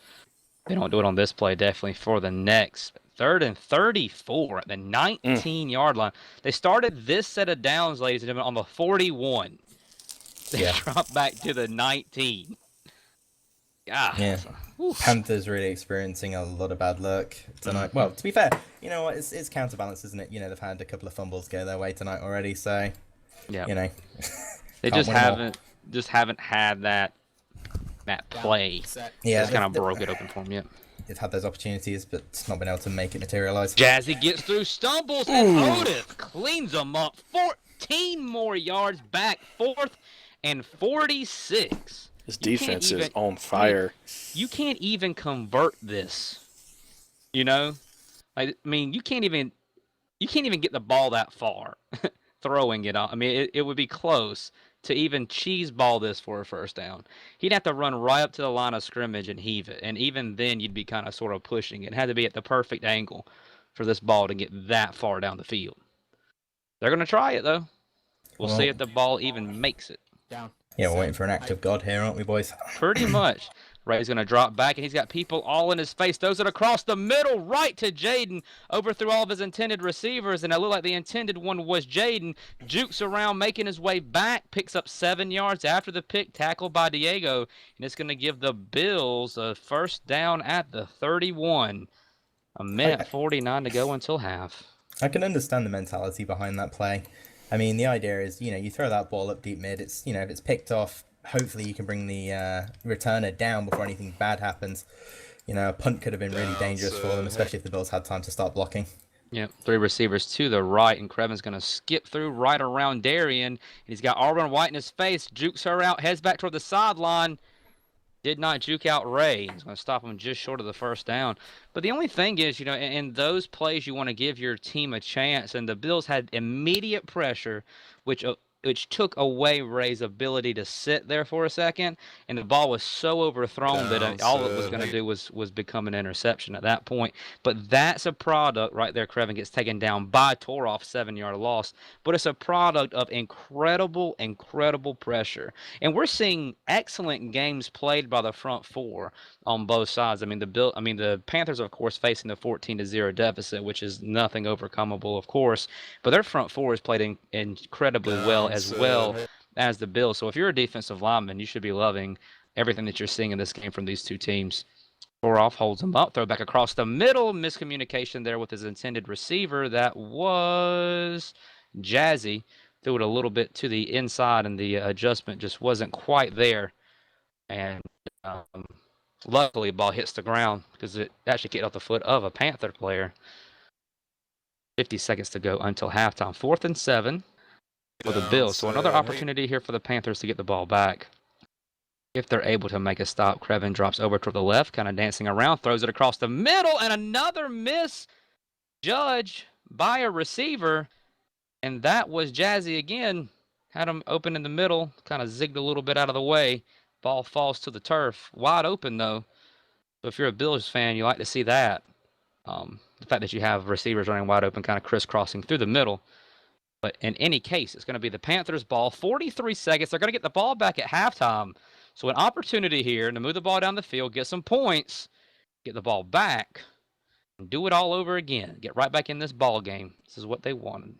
They don't do it on this play, definitely for the next. 3rd and 34 at the 19-yard line. They started this set of downs, ladies and gentlemen, on the 41. They Yeah. dropped back to the 19. God. Yeah. Whew. Panthers really experiencing a lot of bad luck tonight. Well, to be fair, you know what? It's counterbalance, isn't it? They've had a couple of fumbles go their way tonight already, so Yeah. They can't just win 'em all. haven't had that play. Set, Yeah, Just kind of they've- broke it open for them. Yep. They've had those opportunities, but it's not been able to make it materialize. Jazzy gets through, stumbles, and Otis cleans them up. 14 more yards back, 4th and 46. His You can't defense is even- on fire. You can't even convert this. You can't even get the ball that far throwing it on. I mean, it would be close to even cheese ball this for a first down. He'd have to run right up to the line of scrimmage and heave it. And even then, you'd be kind of sort of pushing it. It had to be at the perfect angle for this ball to get that far down the field. They're going to try it, though. We'll see if the ball even makes it. down. Yeah, we're set, waiting for an act of God here, aren't we, boys? Pretty much. Ray's going to drop back, and he's got people all in his face. Throws it across the middle, right to Jaden, overthrew all of his intended receivers, and it looked like the intended one was Jaden. Jukes around, making his way back, picks up 7 yards after the pick, tackled by Diego, and it's going to give the Bills a first down at the 31. A minute 49 to go until half. I can understand the mentality behind that play. I mean, the idea is, you throw that ball up deep mid. It's, if it's picked off, hopefully you can bring the returner down before anything bad happens. A punt could have been really dangerous for them, especially if the Bills had time to start blocking. Yep, 3 receivers to the right, and Crevin's going to skip through right around Darian. He's got Auburn White in his face, jukes her out, heads back toward the sideline. Did not juke out Ray. He's going to stop him just short of the first down. But the only thing is, in those plays, you want to give your team a chance. And the Bills had immediate pressure, which took away Ray's ability to sit there for a second. And the ball was so overthrown that all it was going to do was become an interception at that point. But that's a product right there. Crevin gets taken down by Toroff, 7-yard loss. But it's a product of incredible pressure. And we're seeing excellent games played by the front four on both sides. I mean, the Panthers, of course, facing the 14-0 deficit, which is nothing overcomable, of course. But their front four has played incredibly well as the Bills. So if you're a defensive lineman, you should be loving everything that you're seeing in this game from these two teams. Toroff holds him up, throw back across the middle. Miscommunication there with his intended receiver. That was Jazzy. Threw it a little bit to the inside, and the adjustment just wasn't quite there. And luckily, the ball hits the ground because it actually kicked off the foot of a Panther player. 50 seconds to go until halftime. 4th and 7 for the Bills. So another opportunity here for the Panthers to get the ball back. If they're able to make a stop, Crevin drops over to the left, kind of dancing around, throws it across the middle, and another miss. judge by a receiver, and that was Jazzy again. Had him open in the middle, kind of zigged a little bit out of the way. Ball falls to the turf. Wide open, though. So if you're a Bills fan, you like to see that. The fact that you have receivers running wide open, kind of crisscrossing through the middle. But in any case, it's going to be the Panthers' ball. 43 seconds. They're going to get the ball back at halftime. So an opportunity here to move the ball down the field, get some points, get the ball back, and do it all over again. Get right back in this ball game. This is what they wanted.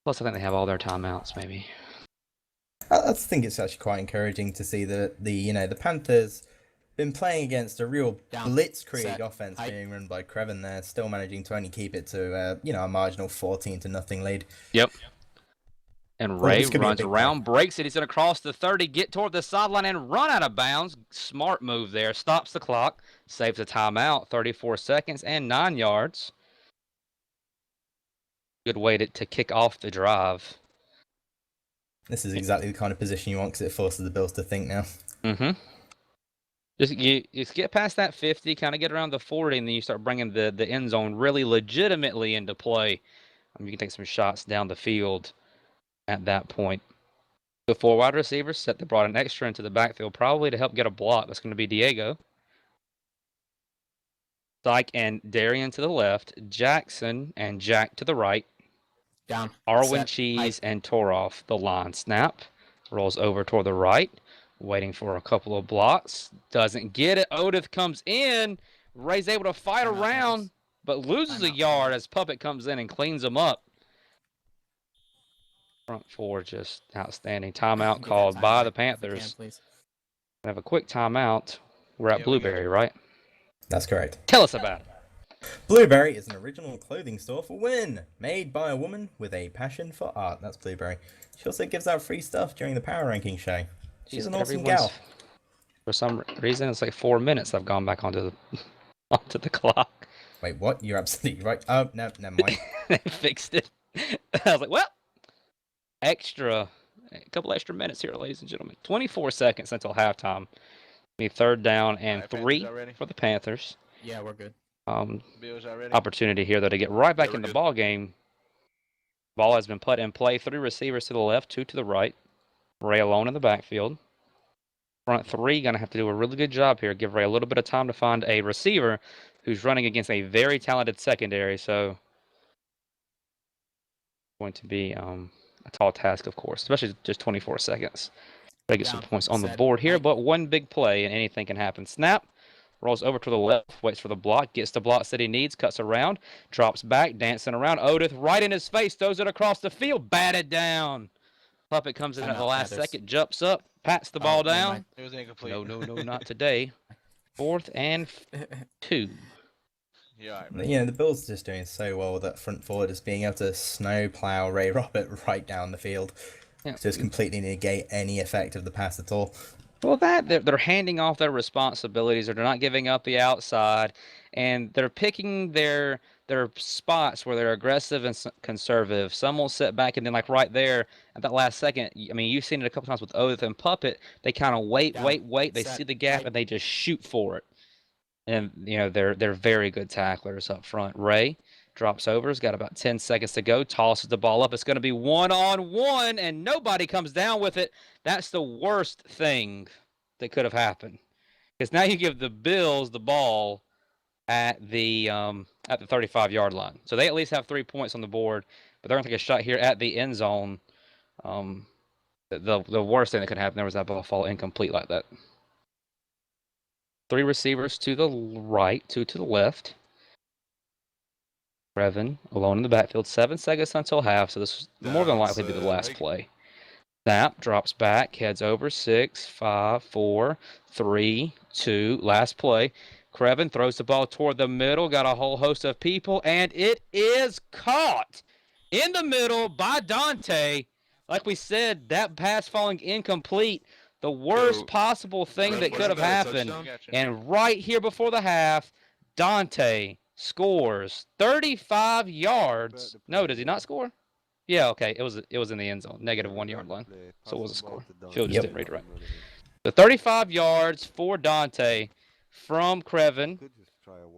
Plus, I think they have all their timeouts, maybe. I think it's actually quite encouraging to see that the Panthers been playing against a real blitzkrieg offense being run by Crevin there, still managing to only keep it to a marginal 14-0 lead. Yep. And Ray runs around, breaks it. He's going to cross the 30, get toward the sideline, and run out of bounds. Smart move there. Stops the clock, saves a timeout, 34 seconds and 9 yards. Good way to kick off the drive. This is exactly the kind of position you want because it forces the Bills to think now. Mm-hmm. Just get past that 50, kind of get around the 40, and then you start bringing the end zone really legitimately into play. You can take some shots down the field at that point. The 4 wide receivers set. They brought an extra into the backfield, probably to help get a block. That's going to be Diego. Dyke and Darian to the left. Jackson and Jack to the right. Down. Arwen Cheese and Toroff the line. Snap. Rolls over toward the right. Waiting for a couple of blocks. Doesn't get it. Odith comes in. Ray's able to fight around, but loses a yard as Puppet comes in and cleans him up. Front 4 just outstanding. Timeout called by the Panthers. Have a quick timeout. We're at Blueberry, right? That's correct. Tell us about it. Blueberry is an original clothing store for women, made by a woman with a passion for art. That's Blueberry. She also gives out free stuff during the Power Ranking show. She's an awesome gal. For some reason, it's like 4 minutes I've gone back onto the clock. Wait, what? You're absolutely right. Oh, no, never mind. They fixed it. I was like, well, a couple extra minutes here, ladies and gentlemen. 24 seconds until halftime. Be 3rd down and 3 for the Panthers. Yeah, we're good. Opportunity here, though, to get right back in the ball game. Ball has been put in play. 3 receivers to the left, 2 to the right. Ray alone in the backfield. Front 3 going to have to do a really good job here. Give Ray a little bit of time to find a receiver who's running against a very talented secondary. So, going to be a tall task, of course, especially just 24 seconds. Got to get some points on the board here, but one big play and anything can happen. Snap. Rolls over to the left, waits for the block, gets the blocks that he needs, cuts around, drops back, dancing around. Odith right in his face, throws it across the field, batted down. Puppet comes in at the last second, jumps up, pats the ball down. It was incomplete. No, not today. 4th and 2. Yeah, the Bills are just doing so well with that front 4, just being able to snowplow Ray Robert right down the field. Yeah. Just completely negate any effect of the pass at all. Well, they're handing off their responsibilities, or they're not giving up the outside, and they're picking their spots where they're aggressive and conservative. Some will sit back, and then like right there at that last second, I mean, you've seen it a couple times with Oath and Puppet. They kind of wait. They see the gap and they just shoot for it. And they're very good tacklers up front. Ray drops over. He's got about 10 seconds to go. Tosses the ball up. It's going to be 1-on-1, and nobody comes down with it. That's the worst thing that could have happened, because now you give the Bills the ball at the 35-yard line. So they at least have 3 points on the board, but they're going to take a shot here at the end zone. The worst thing that could happen there was that ball fall incomplete like that. 3 receivers to the right, 2 to the left. Brevin alone in the backfield. 7 seconds until half, so this is more than likely to be the last play. Snap, drops back, heads over. 6, 5, 4, 3, 2. Last play. Crevin throws the ball toward the middle. Got a whole host of people, and it is caught in the middle by Dante. Like we said, that pass falling incomplete. The worst possible thing that could have happened. And right here before the half, Dante scores 35 yards. No, does he not score? Yeah, okay. It was in the end zone, negative -1 yard line. So it was a score. Phil just didn't read it right. So 35 yards for Dante from Crevin.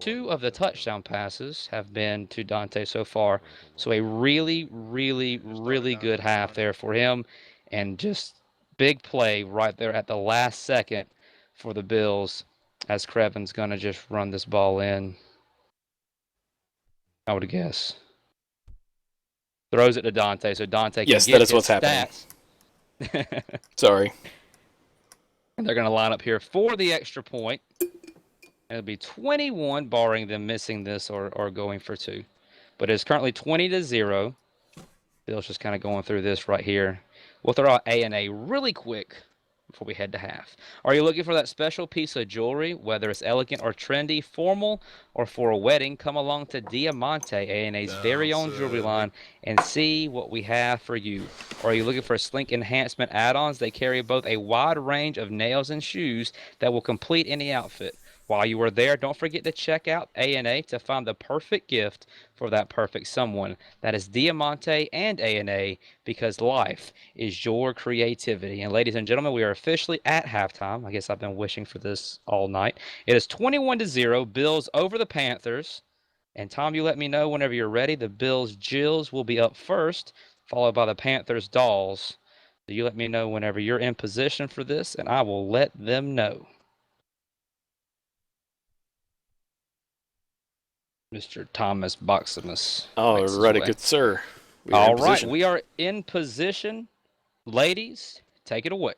2 of the touchdown passes have been to Dante so far. So a really, really, really good half there for him. And just big play right there at the last second for the Bills as Crevin's going to just run this ball in. I would guess. Throws it to Dante so Dante can Yes, get that is his what's happening. stats. Sorry. And they're going to line up here for the extra point. It'll be 21, barring them missing this or going for 2. But it's currently 20-0. Bill's just kind of going through this right here. We'll throw out A&A really quick before we head to half. Are you looking for that special piece of jewelry, whether it's elegant or trendy, formal, or for a wedding? Come along to Diamante, A&A's very own jewelry line, and see what we have for you. Or are you looking for slink enhancement add-ons? They carry both a wide range of nails and shoes that will complete any outfit. While you are there, don't forget to check out A&A to find the perfect gift for that perfect someone. That is Diamante and A&A, because life is your creativity. And ladies and gentlemen, we are officially at halftime. I guess I've been wishing for this all night. It is 21-0, Bills over the Panthers. And Tom, you let me know whenever you're ready. The Bills Jills will be up first, followed by the Panthers Dolls. So you let me know whenever you're in position for this, and I will let them know. Mr. Thomas Boximus. All right, good sir. We are in All right, position. we are in position. Ladies, take it away.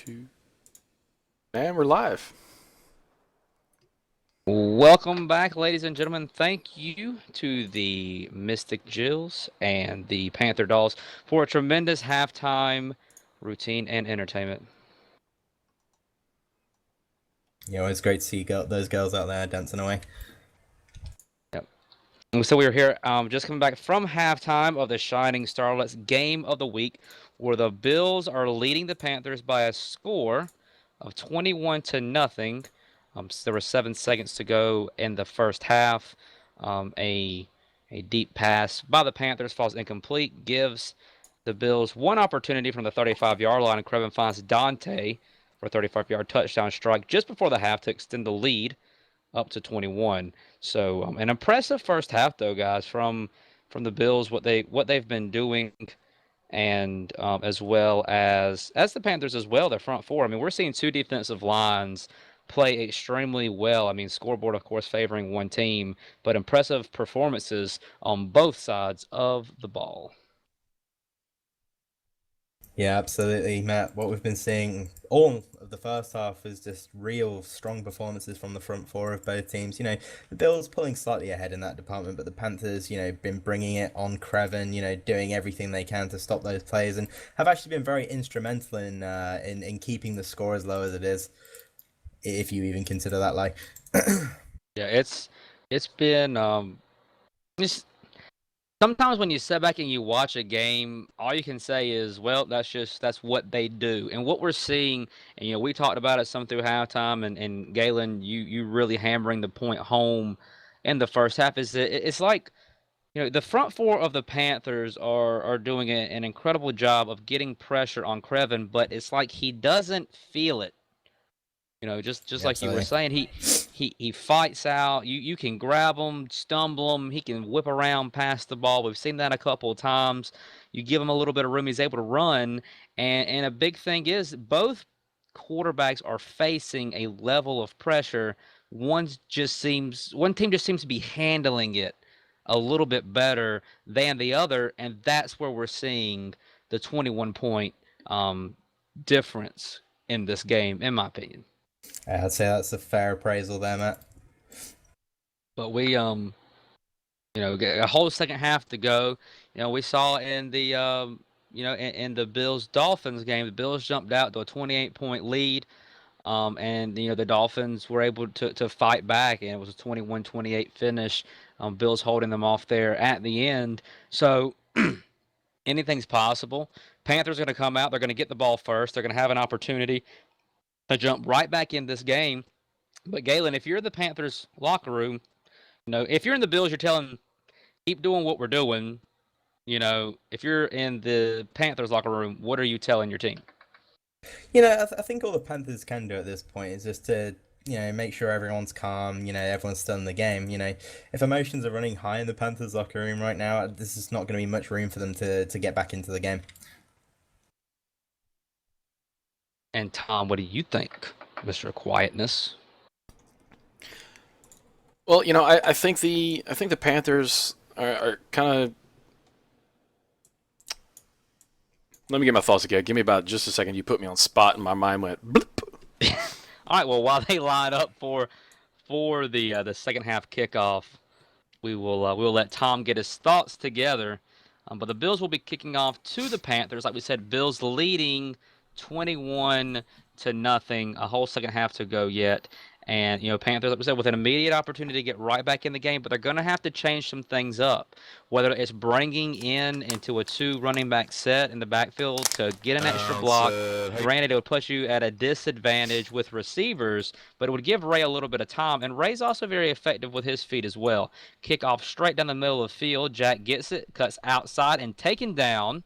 2. And we're live. Welcome back, ladies and gentlemen. Thank you to the Mystic Jills and the Panther Dolls for a tremendous halftime routine and entertainment. Yeah, it's great to see those girls out there dancing away. So we were here just coming back from halftime of the Shining Starlets game of the week, where the Bills are leading the Panthers by a score of 21-0. So there were 7 seconds to go in the first half. A deep pass by the Panthers falls incomplete, gives the Bills one opportunity from the 35-yard line, and Crevin finds Dante for a 35-yard touchdown strike just before the half to extend the lead up to 21. So an impressive first half, though, guys, from the Bills, what they've been doing, and as well as the Panthers as well, their front four. I mean, we're seeing 2 defensive lines play extremely well. I mean, scoreboard, of course, favoring one team, but impressive performances on both sides of the ball. Yeah, absolutely, Matt. What we've been seeing all of the first half is just real strong performances from the front four of both teams. You know, the Bills pulling slightly ahead in that department, but the Panthers, been bringing it on Crevin, doing everything they can to stop those plays, and have actually been very instrumental in keeping the score as low as it is, if you even consider that low. Yeah, it's been just sometimes when you sit back and you watch a game, all you can say is, well, that's what they do. And what we're seeing, and we talked about it some through halftime, and Galen, you really hammering the point home in the first half, is that it's like, the front four of the Panthers are doing an incredible job of getting pressure on Crevin, but it's like he doesn't feel it. Just Yeah, like you were saying, he fights out. You can grab him, stumble him. He can whip around past the ball. We've seen that a couple of times. You give him a little bit of room, he's able to run. And a big thing is both quarterbacks are facing a level of pressure. One team just seems to be handling it a little bit better than the other, and that's where we're seeing the 21-point difference in this game, in my opinion. I'd say that's a fair appraisal there, Matt. But we get a whole second half to go. We saw in the in the Bills Dolphins game, the Bills jumped out to a 28-point lead. And the Dolphins were able to fight back, and it was a 21-28 finish. Bills holding them off there at the end. So anything's possible. Panthers are going to come out. They're going to get the ball first. They're going to have an opportunity to jump right back in this game. But Galen, if you're the Panthers locker room, if you're in the Bills, you're telling them, keep doing what we're doing. If you're in the Panthers locker room, what are you telling your team? I think all the Panthers can do at this point is just to, make sure everyone's calm, everyone's still in the game. If emotions are running high in the Panthers locker room right now, this is not going to be much room for them to get back into the game. And Tom, what do you think, Mr. Quietness? Well, I think the Panthers are kind of. Let me get my thoughts again. Give me about just a second. You put me on spot, and my mind went bloop. All right. Well, while they line up for the second half kickoff, we'll let Tom get his thoughts together. But the Bills will be kicking off to the Panthers, like we said. Bills leading 21-0. A whole second half to go yet. And, Panthers, like we said, with an immediate opportunity to get right back in the game, but they're going to have to change some things up. Whether it's bringing into a 2 running back set in the backfield to get an extra block. Granted, it would put you at a disadvantage with receivers, but it would give Ray a little bit of time. And Ray's also very effective with his feet as well. Kick off straight down the middle of the field. Jack gets it, cuts outside, and taken down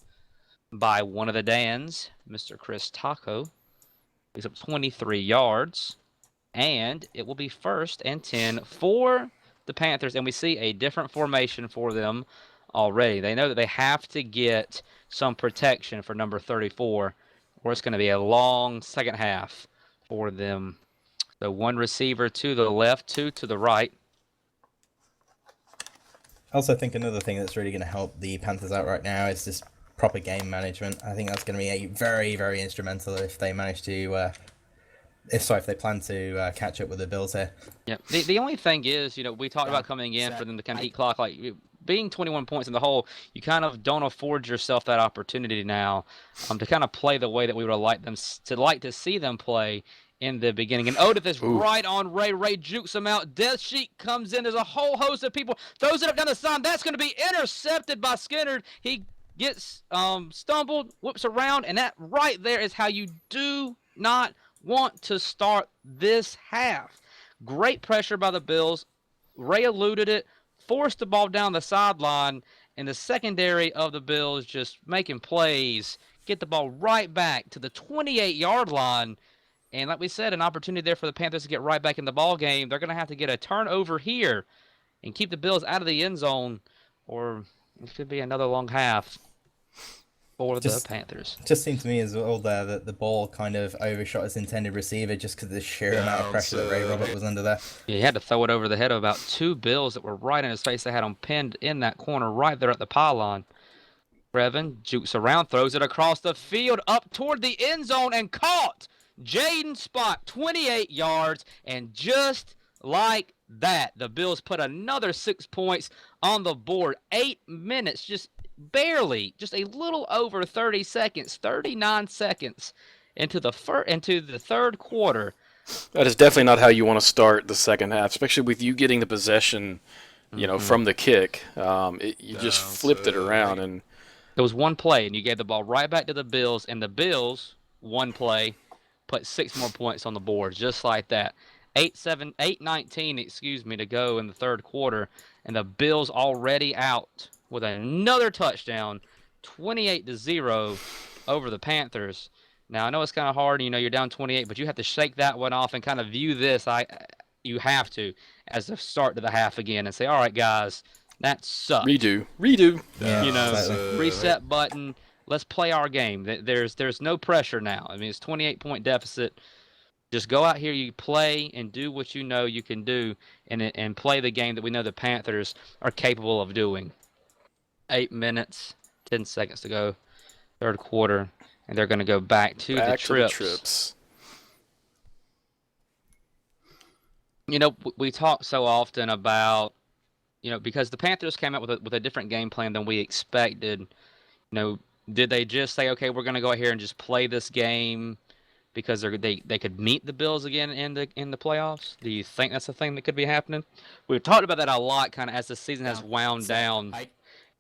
by one of the Dans, Mr. Chris Taco. He's up 23 yards. And it will be 1st and 10 for the Panthers. And we see a different formation for them already. They know that they have to get some protection for number 34, or it's going to be a long second half for them. So 1 receiver to the left, 2 to the right. I also think another thing that's really going to help the Panthers out right now is just proper game management. I think that's going to be a very, very instrumental if they manage to, if they plan to catch up with the Bills here. Yeah. The only thing is, we talked Yeah. about coming in Set. for them to kind of eat clock. Like being 21 points in the hole, you kind of don't afford yourself that opportunity now to kind of play the way that we would like to see them play in the beginning. And Odith is right on Ray. Ray jukes him out. Death Sheik comes in. There's a whole host of people. Throws it up down the side. That's going to be intercepted by Skinner. He gets stumbled, whips around, and that right there is how you do not want to start this half. Great pressure by the Bills. Ray eluded it, forced the ball down the sideline, and the secondary of the Bills just making plays, get the ball right back to the 28-yard line. And like we said, an opportunity there for the Panthers to get right back in the ball game. They're going to have to get a turnover here and keep the Bills out of the end zone, or it could be another long half for the Panthers. Just seemed to me as well there that the ball kind of overshot its intended receiver just because of the sheer amount of pressure that Ray Robert was under there. Yeah, he had to throw it over the head of about two Bills that were right in his face. They had him pinned in that corner right there at the pylon. Brevin jukes around, throws it across the field up toward the end zone and caught. Jaden Spot, 28 yards, and just like that, the Bills put another 6 points on the board. 8 minutes, just barely, just a little over 30 seconds, 39 seconds into the third quarter. That is definitely not how you want to start the second half, especially with you getting the possession, from the kick. You just flipped it around, and there was one play, and you gave the ball right back to the Bills, and the Bills, one play, put 6 more points on the board, just like that. 8:19, to go in the third quarter, and the Bills already out with another touchdown, 28-0 over the Panthers. Now, I know it's kind of hard, you're down 28, but you have to shake that one off and kind of view this, you have to, as the start to the half again and say, all right, guys, that sucked. redo. Yeah, Reset button. Let's play our game. There's no pressure now. I mean, it's 28-point deficit. Just go out here, you play, and do what you know you can do, and play the game that we know the Panthers are capable of doing. 8 minutes, 10 seconds to go, third quarter, and they're going to go back to the trips. We talk so often about, because the Panthers came out with a different game plan than we expected. Did they just say, okay, we're going to go out here and just play this game because they could meet the Bills again in the playoffs? Do you think that's a thing that could be happening? We've talked about that a lot kind of as the season has wound down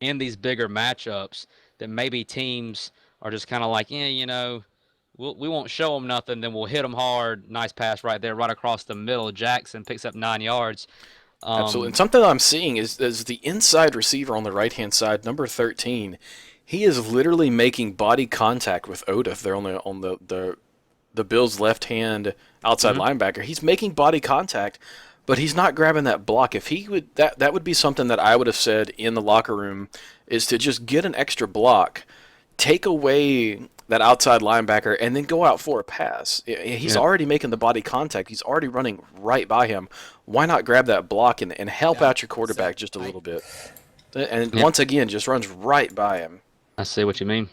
in these bigger matchups, that maybe teams are just kind of like, we won't show them nothing, then we'll hit them hard. Nice pass right there, right across the middle. Jackson picks up 9 yards. Absolutely. And something I'm seeing is the inside receiver on the right-hand side, number 13. He is literally making body contact with Odith. They're on the Bills' left-hand outside linebacker. He's making body contact, but he's not grabbing that block. If he would, that would be something that I would have said in the locker room, is to just get an extra block, take away that outside linebacker, and then go out for a pass. He's already making the body contact. He's already running right by him. Why not grab that block and help out your quarterback just a little bit? And once again, just runs right by him. I see what you mean.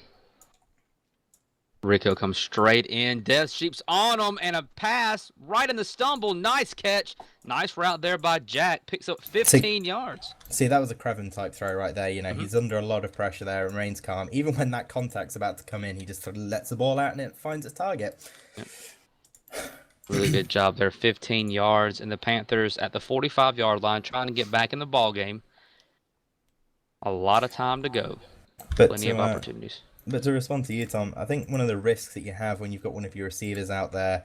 Rico comes straight in. Death Sheep's on him, and a pass right in the stumble. Nice catch. Nice route there by Jack. Picks up 15 yards. See, that was a Creven type throw right there. He's under a lot of pressure there, remains calm. Even when that contact's about to come in, he just sort of lets the ball out and it finds its target. Yep. Really good job there. 15 yards, and the Panthers at the 45-yard line trying to get back in the ball game. A lot of time to go. Plenty of opportunities. But to respond to you, Tom, I think one of the risks that you have when you've got one of your receivers out there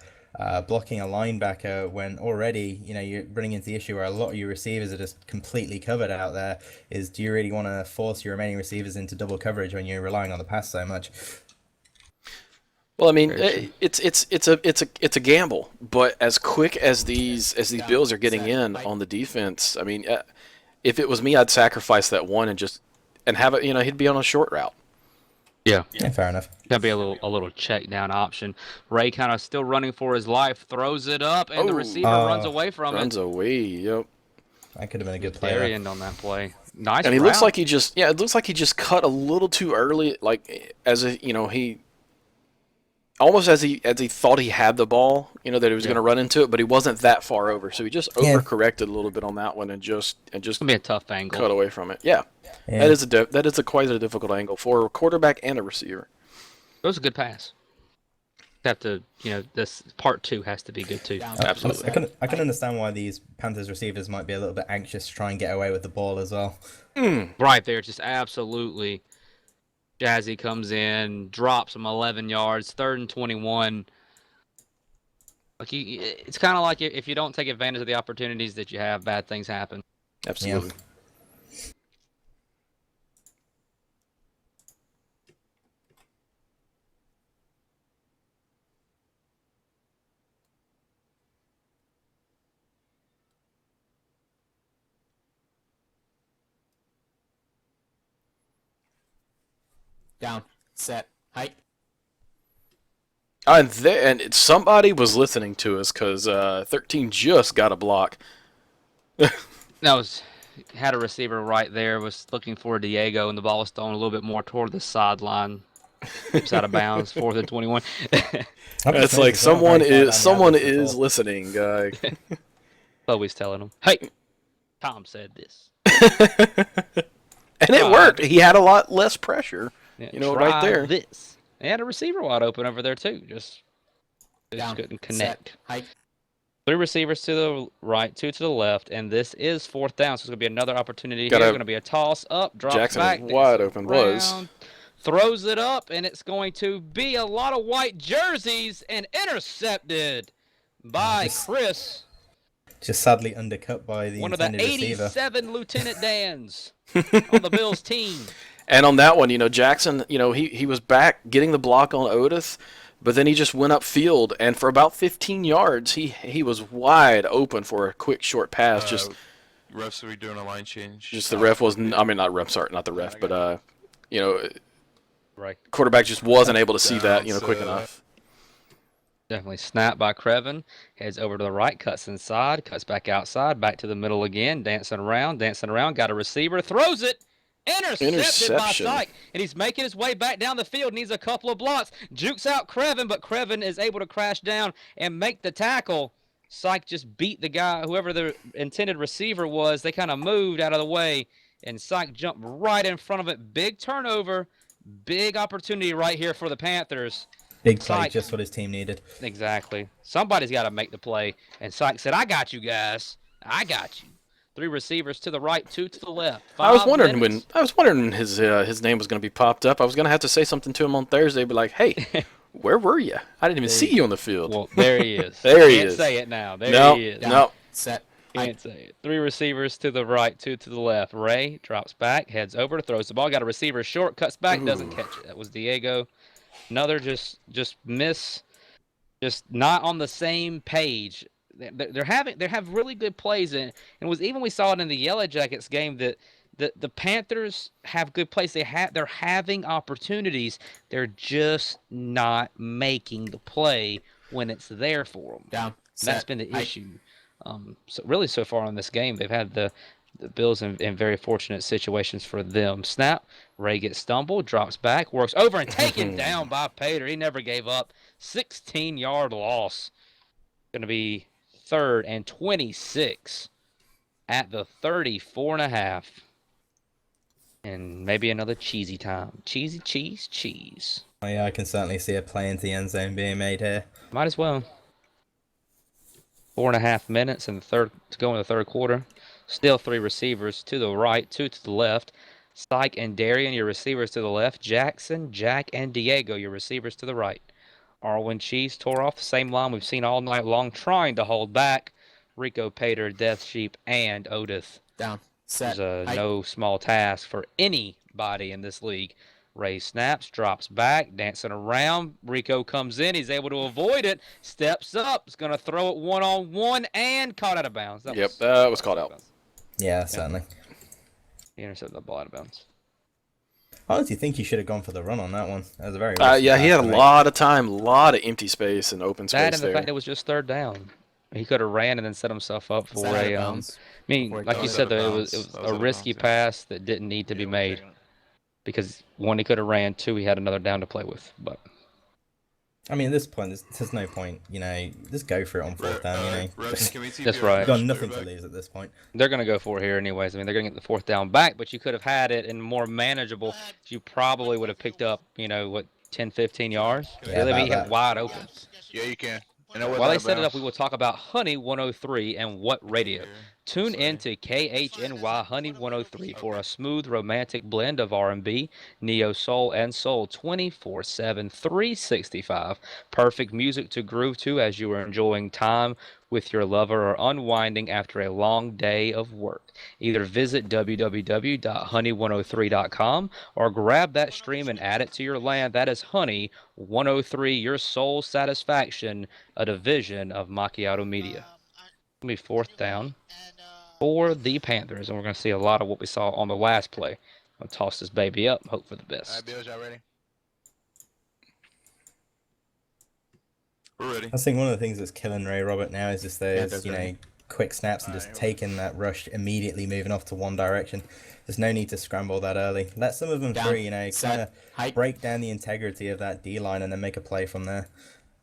blocking a linebacker when already, you're running into the issue where a lot of your receivers are just completely covered out there, is do you really want to force your remaining receivers into double coverage when you're relying on the pass so much? Well, I mean, it's a gamble, but as quick as these Bills are getting in on the defense, I mean, if it was me, I'd sacrifice that one and have it. He'd be on a short route. Yeah, fair enough. That'd be a little check down option. Ray kind of still running for his life, throws it up, and the receiver runs away from it. Runs away. Yep. That could have been a good play. Very end on that play. Nice. And he looks route. like it looks like he just cut a little too early, like as a, he almost as he thought he had the ball, that he was going to run into it, but he wasn't that far over, so he just overcorrected a little bit on that one and just It's gonna be a tough angle. cut away from it. Yeah, Yeah. that is quite a difficult angle for a quarterback and a receiver. It was a good pass. Have to, this part 2 has to be good too. Down. Absolutely. I can understand why these Panthers receivers might be a little bit anxious to try and get away with the ball as well. Right there, just absolutely. Jazzy comes in, drops him 11 yards, 3rd and 21. Like it's kind of like if you don't take advantage of the opportunities that you have, bad things happen. Absolutely. Down. Set. Hike. And somebody was listening to us because 13 just got a block. Had a receiver right there, was looking for Diego, and the ball was thrown a little bit more toward the sideline. It's out of bounds, 4th and 21. It's like someone is listening, guy. Chloe's telling him, "Hey, Tom said this." And it worked. He had a lot less pressure. Yeah, right there. This. They had a receiver wide open over there too. Just Down. couldn't connect. Set. Hike. 3 receivers to the right, 2 to the left, and this is 4th down, so it's gonna be another opportunity here. It's gonna be a toss up, drops Jackson back, is wide open. Throws it up, and it's going to be a lot of white jerseys and intercepted by Chris. Just sadly undercut by the One of the intended receiver. 87 Lieutenant Dans on the Bills team. And on that one, Jackson, he was back getting the block on Otis, but then he just went upfield, and for about 15 yards, he was wide open for a quick short pass. Refs, are we doing a line change? Just the ref wasn't. I mean, not ref. Sorry, not the ref, but Right. quarterback just wasn't able to see that, quick enough. Definitely snapped by Crevin. Heads over to the right, cuts inside, cuts back outside, back to the middle again, dancing around, got a receiver, throws it, intercepted by Syke, and he's making his way back down the field, needs a couple of blocks, jukes out Crevin, but Crevin is able to crash down and make the tackle. Syke just beat the guy, whoever the intended receiver was. They kind of moved out of the way, and Syke jumped right in front of it. Big turnover, big opportunity right here for the Panthers. Big play, Syke. just what his team needed. Exactly. Somebody's got to make the play. And Syke said, "I got you guys. I got you." 3 receivers to the right, 2 to the left. I was wondering when his name was going to be popped up. I was going to have to say something to him on Thursday, be like, "Hey, where were you? I didn't even see you on the field." Well, there he is. There he Can't is. say it now. There he is. No. Set. Can't say it. 3 receivers to the right, 2 to the left. Ray drops back, heads over, throws the ball. Got a receiver short, cuts back, doesn't catch it. That was Diego. Another just miss, just not on the same page. They have really good plays in, and we saw it in the Yellow Jackets game that the Panthers have good plays. They're having opportunities. They're just not making the play when it's there for them. Down. That's been the issue. So far in this game, they've had the Bills in very fortunate situations for them. Snap. Ray gets stumbled, drops back, works over, and taken down by Pater. He never gave up. 16-yard loss. Going to be 3rd and 26 at the 34.5. And maybe another cheesy time. Cheesy, cheese. Oh, yeah, I can certainly see a play into the end zone being made here. Might as well. 4.5 minutes to go in the third quarter. Still 3 receivers to the right, 2 to the left. Syke and Darian, your receivers to the left. Jackson, Jack, and Diego, your receivers to the right. Arwen Cheese tore off the same line we've seen all night long, trying to hold back Rico Pater, Death Sheep, and Otis. Down. Set. There's no small task for anybody in this league. Ray snaps, drops back, dancing around. Rico comes in. He's able to avoid it. Steps up. Is going to throw it one-on-one and caught out of bounds. That was caught out. Yeah, certainly. He intercepted the ball out of bounds. I honestly think he should have gone for the run on that one. That was a very Yeah, he had a lot of time, a lot of empty space and open space That and the there. fact it was just 3rd down. He could have ran and then set himself up Is for that out of I bounds? mean, Before he like caught you it? said, That was though, out it of was bounds. That a was out of risky bounds, yeah. pass that didn't need to be made because one, he could have ran, two, he had another down to play with. But I mean, at this point, there's no point. Just go for it on fourth down. Refs, can we TP That's our right. You've got rush nothing player to back? lose at this point. they're going to go for it here anyways. I mean, they're going to get the fourth down back, but you could have had it and more manageable. You probably would have picked up, 10, 15 yards. Yeah, They'd be about that. wide open. Yeah, you can. And it was While out they of set it up, bounds. we will talk about Honey 103 and what radio. Here. Tune Sorry. in to KHNY Honey 103 for a smooth romantic blend of R&B, neo soul, and soul 24/7, 365. Perfect music to groove to as you are enjoying time with your lover or unwinding after a long day of work. Either visit www.honey103.com or grab that stream and add it to your land. That is Honey 103, your soul satisfaction, a division of Macchiato Media. It's going to be fourth down for the Panthers, and we're going to see a lot of what we saw on the last play. I'm going to toss this baby up, hope for the All right, best. Bills, y'all ready? We're ready. I think one of the things that's killing Ray Robert now is just those, that's right. quick snaps and just taking that rush, immediately moving off to one direction. There's no need to scramble that early. Let some of them Down, free, kind set, of hike. break down the integrity of that D-line and then make a play from there.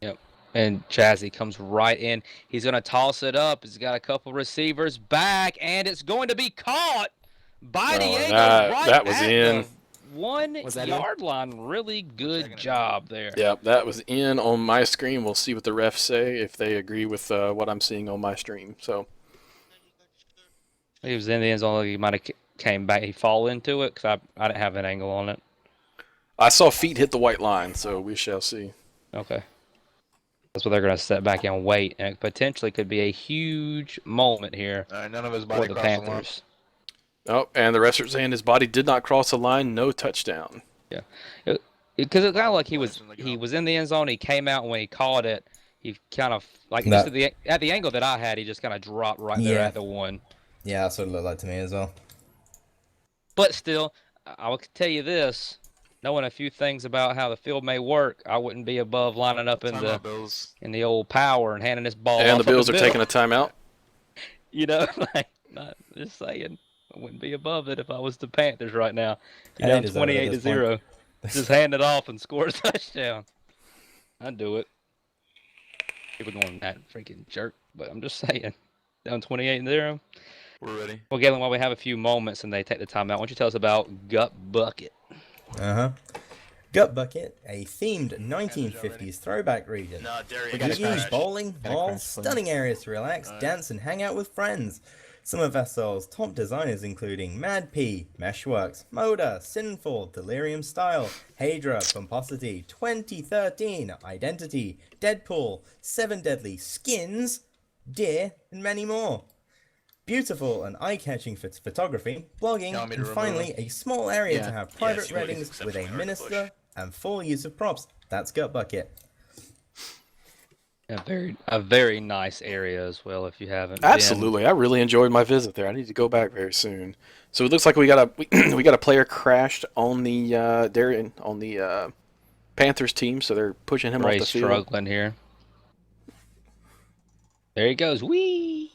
Yep. And Chazzy comes right in. He's going to toss it up. He's got a couple receivers back, and it's going to be caught by Diego right that was at in. the 1 Was that yard line. Really good job there. Yep, that was in on my screen. We'll see what the refs say if they agree with what I'm seeing on my stream. So He was in the end zone. He might have came back. He fall into it because I didn't have an angle on it. I saw feet hit the white line, so we shall see. Okay. That's what they're going to set back and wait, and it potentially could be a huge moment here All right, none of his for body the crossed the line. Panthers. Oh, and the refs are saying his body did not cross the line. No touchdown. Yeah, because it's kind of like he was in the end zone. He came out, and when he caught it, he kind of like just at the angle that I had, he just kind of dropped right there Yeah. at the 1. Yeah, that's what it looked like to me as well. But still, I will tell you this: knowing a few things about how the field may work, I wouldn't be above lining up in Timeout, Bills. the old power and handing this ball. And off the up Bills are middle. taking a timeout. Like, not just saying. I wouldn't be above it if I was the Panthers right now. They Down deserve it at 28-0. Just hand it off and score a touchdown. I'd do it. People going that freaking jerk, but I'm just saying. Down 28-0. We're ready. Well, Galen, while we have a few moments and they take the timeout, why don't you tell us about Gut Bucket? Gut Bucket, a themed 1950s throwback region. No, Darian. We gotta You use crash. bowling, Gotta malls, crash, please. stunning areas to relax, dance, and hang out with friends. Some of Vessel's top designers including Mad P, Meshworks, Moda, Sinful, Delirium Style, Hadra, Pomposity, 2013, Identity, Deadpool, Seven Deadly, Skins, Deer, and many more. Beautiful and eye-catching photography, blogging, You want me to and remove finally them? a small area Yeah. to have private Yes, you would. weddings Except with a for the minister push. and full use of props. That's Gut Bucket. A very nice area as well if you haven't Absolutely, I really enjoyed my visit there. I need to go back very soon. So it looks like we got a we got a player crashed on the Darian on the Panthers team, so they're pushing him been. off Ray's the field. struggling here. There he goes. Whee!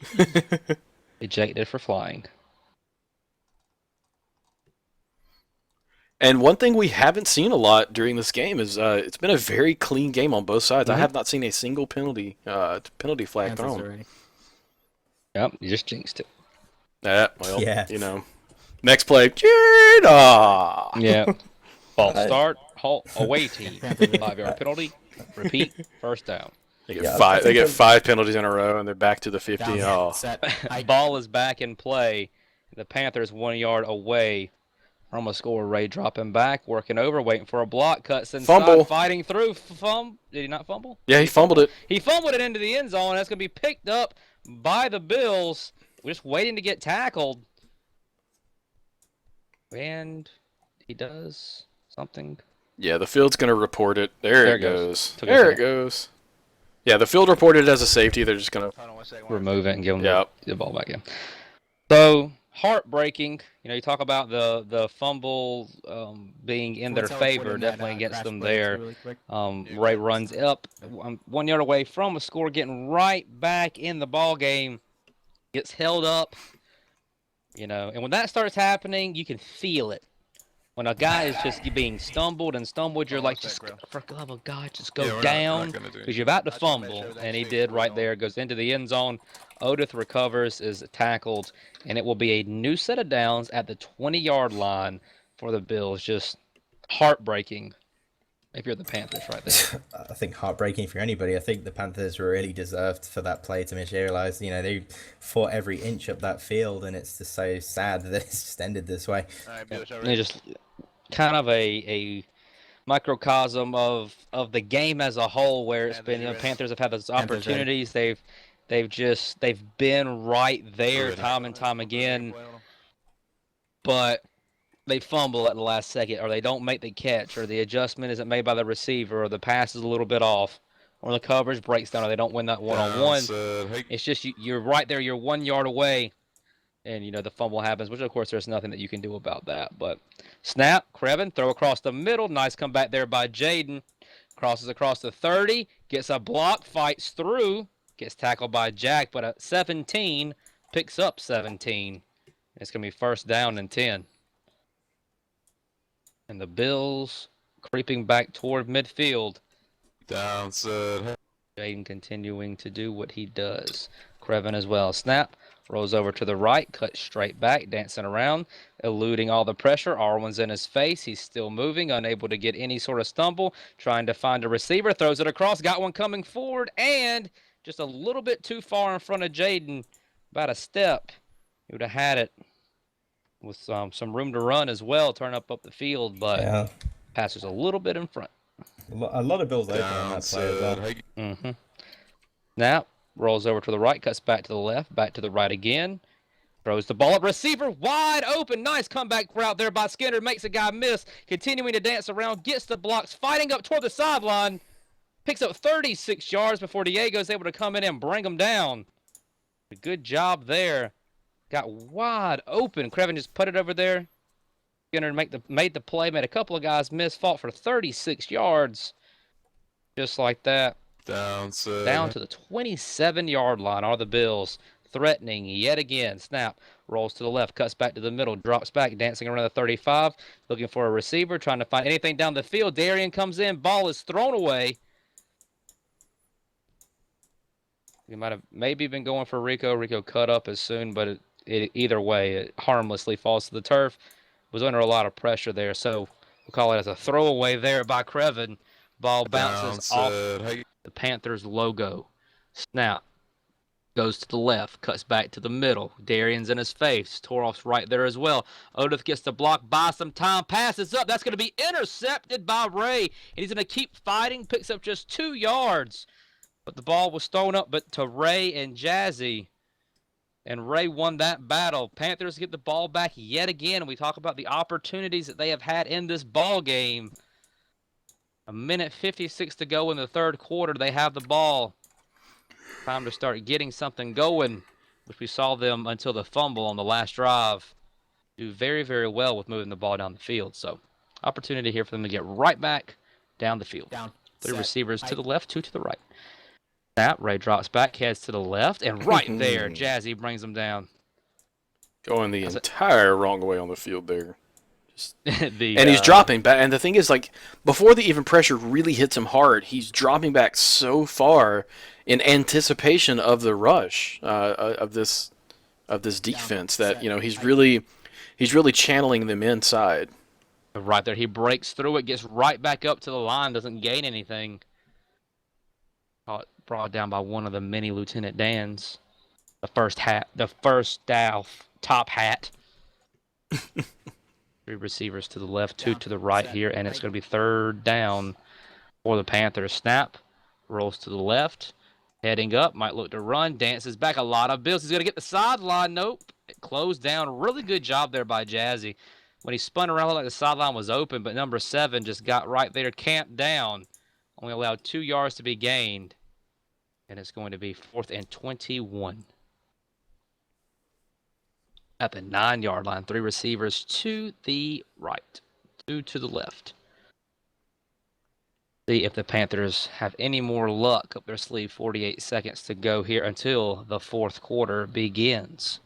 Ejected for flying. And one thing we haven't seen a lot during this game is it's been a very clean game on both sides. I have not seen a single penalty flag Panthers thrown. already. Yep, you just jinxed it. Well, Yeah. next play, Jada. Yeah. False start, halt, away team. 5-yard penalty, repeat, first down. They get Yeah, I five. They think get they're- 5 penalties in a row, and they're back to the 50. Down, Oh, set, hike. Ball is back in play. The Panthers 1 yard away from a score. Ray dropping back, working over, waiting for a block, cuts inside, Fumble. fighting through. Did he not fumble? yeah, he fumbled it. He fumbled it into the end zone. That's going to be picked up by the Bills. We're just waiting to get tackled. And he does something. Yeah, the field's going to report it. There it goes. Took a There it second. goes. Yeah, the field reported it as a safety. They're just going to... Hold on 1 second. Remove it and give him Yep. the ball back in. So heartbreaking. You know, you talk about the fumble being in Can we their teleport favor, in that, definitely against crash them player there. really quick? Ray runs up 1 yard away from a score, getting right back in the ball game. Gets held up, you know, and when that starts happening, you can feel it. When a guy is just being stumbled, you're like, just for the love of God, just go Yeah, we're not down gonna do because you're about to fumble, and he did right there. Goes into the end zone. Odith recovers, is tackled, and it will be a new set of downs at the 20-yard line for the Bills. Just heartbreaking if you're the Panthers right there. I think heartbreaking for anybody. I think the Panthers really deserved for that play to materialize. You know, they fought every inch up that field, and it's just so sad that it's just ended this way. It's just kind of a microcosm of the game as a whole, where it's been, you know, Panthers have had those opportunities. They've been right there time and time again, but they fumble at the last second, or they don't make the catch, or the adjustment isn't made by the receiver, or the pass is a little bit off, or the coverage breaks down, or they don't win that one-on-one. It's just you're right there. You're 1 yard away, and, you know, the fumble happens, which, of course, there's nothing that you can do about that. But snap, Krevin, throw across the middle. Nice comeback there by Jaden. Crosses across the 30, gets a block, fights through, gets tackled by Jack, but at 17, picks up 17. It's going to be first down and 10. And the Bills creeping back toward midfield. Down, set. Jaden continuing to do what he does. Krevin as well. Snap. Rolls over to the right. Cuts straight back. Dancing around. Eluding all the pressure. Arwen's in his face. He's still moving. Unable to get any sort of stumble. Trying to find a receiver. Throws it across. Got one coming forward. And just a little bit too far in front of Jaden. About a step. He would have had it with some room to run as well. Turn up the field. But Yeah, passer's a little bit in front. a lot of Bills open on that play as well. Mm-hmm. Now, rolls over to the right, cuts back to the left, back to the right again. Throws the ball up, receiver wide open. Nice comeback route there by Skinner. Makes a guy miss. Continuing to dance around, gets the blocks, fighting up toward the sideline. Picks up 36 yards before Diego's able to come in and bring him down. A good job there. Got wide open. Krevin just put it over there. Skinner made the play, made a couple of guys miss, fought for 36 yards. Just like that. Down to the 27-yard line are the Bills, threatening yet again. Snap, rolls to the left, cuts back to the middle, drops back, dancing around the 35, looking for a receiver, trying to find anything down the field. Darian comes in, ball is thrown away. He might have maybe been going for Rico. Rico cut up as soon, but either way, it harmlessly falls to the turf. Was under a lot of pressure there, so we'll call it as a throwaway there by Krevin. Ball bounces off the Panthers logo. Snap. Goes to the left. Cuts back to the middle. Darian's in his face. Toroff's right there as well. Odith gets the block. Buys some time. Passes up. That's going to be intercepted by Ray. And he's going to keep fighting. Picks up just 2 yards. But the ball was thrown up to Ray and Jazzy. And Ray won that battle. Panthers get the ball back yet again. We talk about the opportunities that they have had in this ball game. 1:56 to go in the third quarter. They have the ball. Time to start getting something going, which we saw them until the fumble on the last drive do very, very well with moving the ball down the field. So, opportunity here for them to get right back down the field. Three receivers to the left, 2 to the right. Snap, Ray drops back, heads to the left, and right there, Jazzy brings him down. Going the entire wrong way on the field there. And he's dropping back. And the thing is, like, before the even pressure really hits him hard, he's dropping back so far in anticipation of the rush of this defense that, you know, he's really channeling them inside. Right there, he breaks through it, gets right back up to the line, doesn't gain anything. Brought down by one of the many Lieutenant Dans. The first top hat. 3 receivers to the left, 2 to the right here, and it's going to be third down for the Panthers. Snap, rolls to the left, heading up, might look to run, dances back. A lot of Bills. He's going to get the sideline. Nope. It closed down. Really good job there by Jazzy. When he spun around, looked like the sideline was open, but number 7 just got right there, camped down. Only allowed 2 yards to be gained. And it's going to be 4th and 21. at the 9-yard line. 3 receivers to the right, 2 to the left. See if the Panthers have any more luck up their sleeve. 48 seconds to go here until the fourth quarter begins.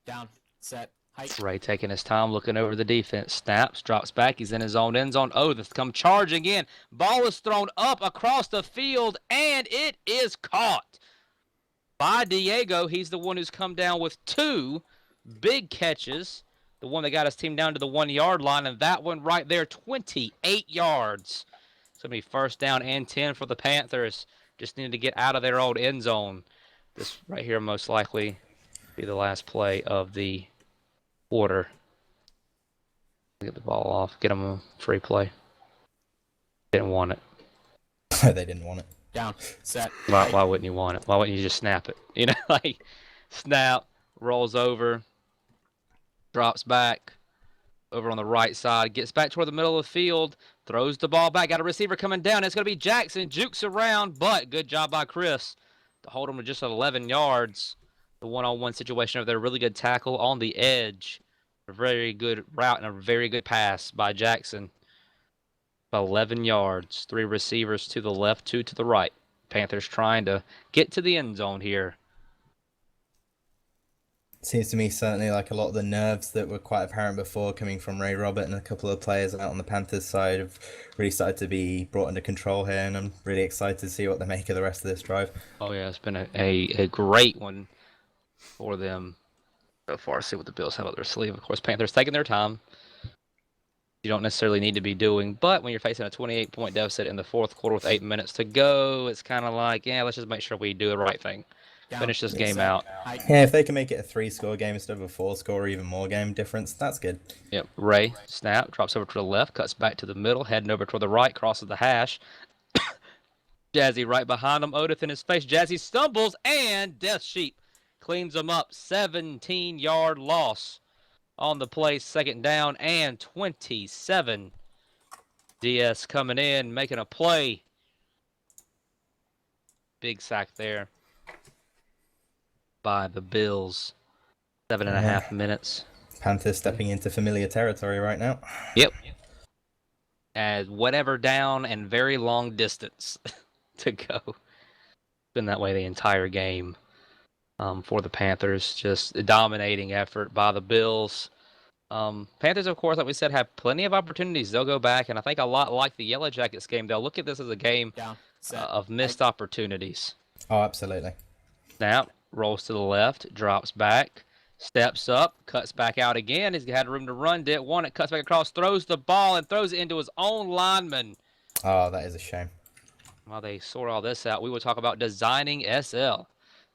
Down. Set. Height. Ray taking his time, looking over the defense. Snaps, drops back. He's in his own end zone. Oath come charging in. Ball is thrown up across the field, and it is caught by Diego. He's the one who's come down with 2 big catches. The one that got his team down to the 1-yard line, and that one right there, 28 yards. It's going to be first down and 10 for the Panthers. Just need to get out of their old end zone. This right here most likely be the last play of the quarter. Get the ball off. Get them a free play. Didn't want it. They didn't want it. Down. Set. Why wouldn't you want it? Why wouldn't you just snap it? You know, like snap, rolls over, drops back, over on the right side, gets back toward the middle of the field, throws the ball back. Got a receiver coming down. It's going to be Jackson. Jukes around, but good job by Chris to hold him to just 11 yards. The one-on-one situation of their really good tackle on the edge. A very good route and a very good pass by Jackson. 11 yards. 3 receivers to the left, 2 to the right. Panthers trying to get to the end zone here. Seems to me certainly like a lot of the nerves that were quite apparent before coming from Ray Robert and a couple of players out on the Panthers side have really started to be brought under control here, and I'm really excited to see what they make of the rest of this drive. Oh yeah, it's been a great one for them so far. See what the Bills have up their sleeve. Of course, Panthers taking their time. You don't necessarily need to be doing, but when you're facing a 28-point deficit in the fourth quarter with 8 minutes to go, it's kind of like, yeah, let's just make sure we do the right thing. Down. Finish this game out. Height. Yeah, if they can make it a 3-score game instead of a 4-score or even more game difference, that's good. Yep. Ray, snap, drops over to the left, cuts back to the middle, heading over toward the right, crosses the hash. Jazzy right behind him, Oath in his face. Jazzy stumbles, and Death Sheep cleans him up. 17-yard loss on the play, second down and 27. DS coming in, making a play. Big sack there by the Bills. 7.5 minutes. Panthers stepping into familiar territory right now. Yep. As whatever down and very long distance to go. Been that way the entire game for the Panthers. Just a dominating effort by the Bills. Panthers, of course, like we said, have plenty of opportunities. They'll go back, and I think a lot like the Yellow Jackets game, they'll look at this as a game Down. Set. of missed opportunities. Oh, absolutely. Snap, rolls to the left, drops back, steps up, cuts back out again. He's had room to run, didn't want it, cuts back across, throws the ball, and throws it into his own lineman. Oh, that is a shame. While they sort all this out, we will talk about Designing SL.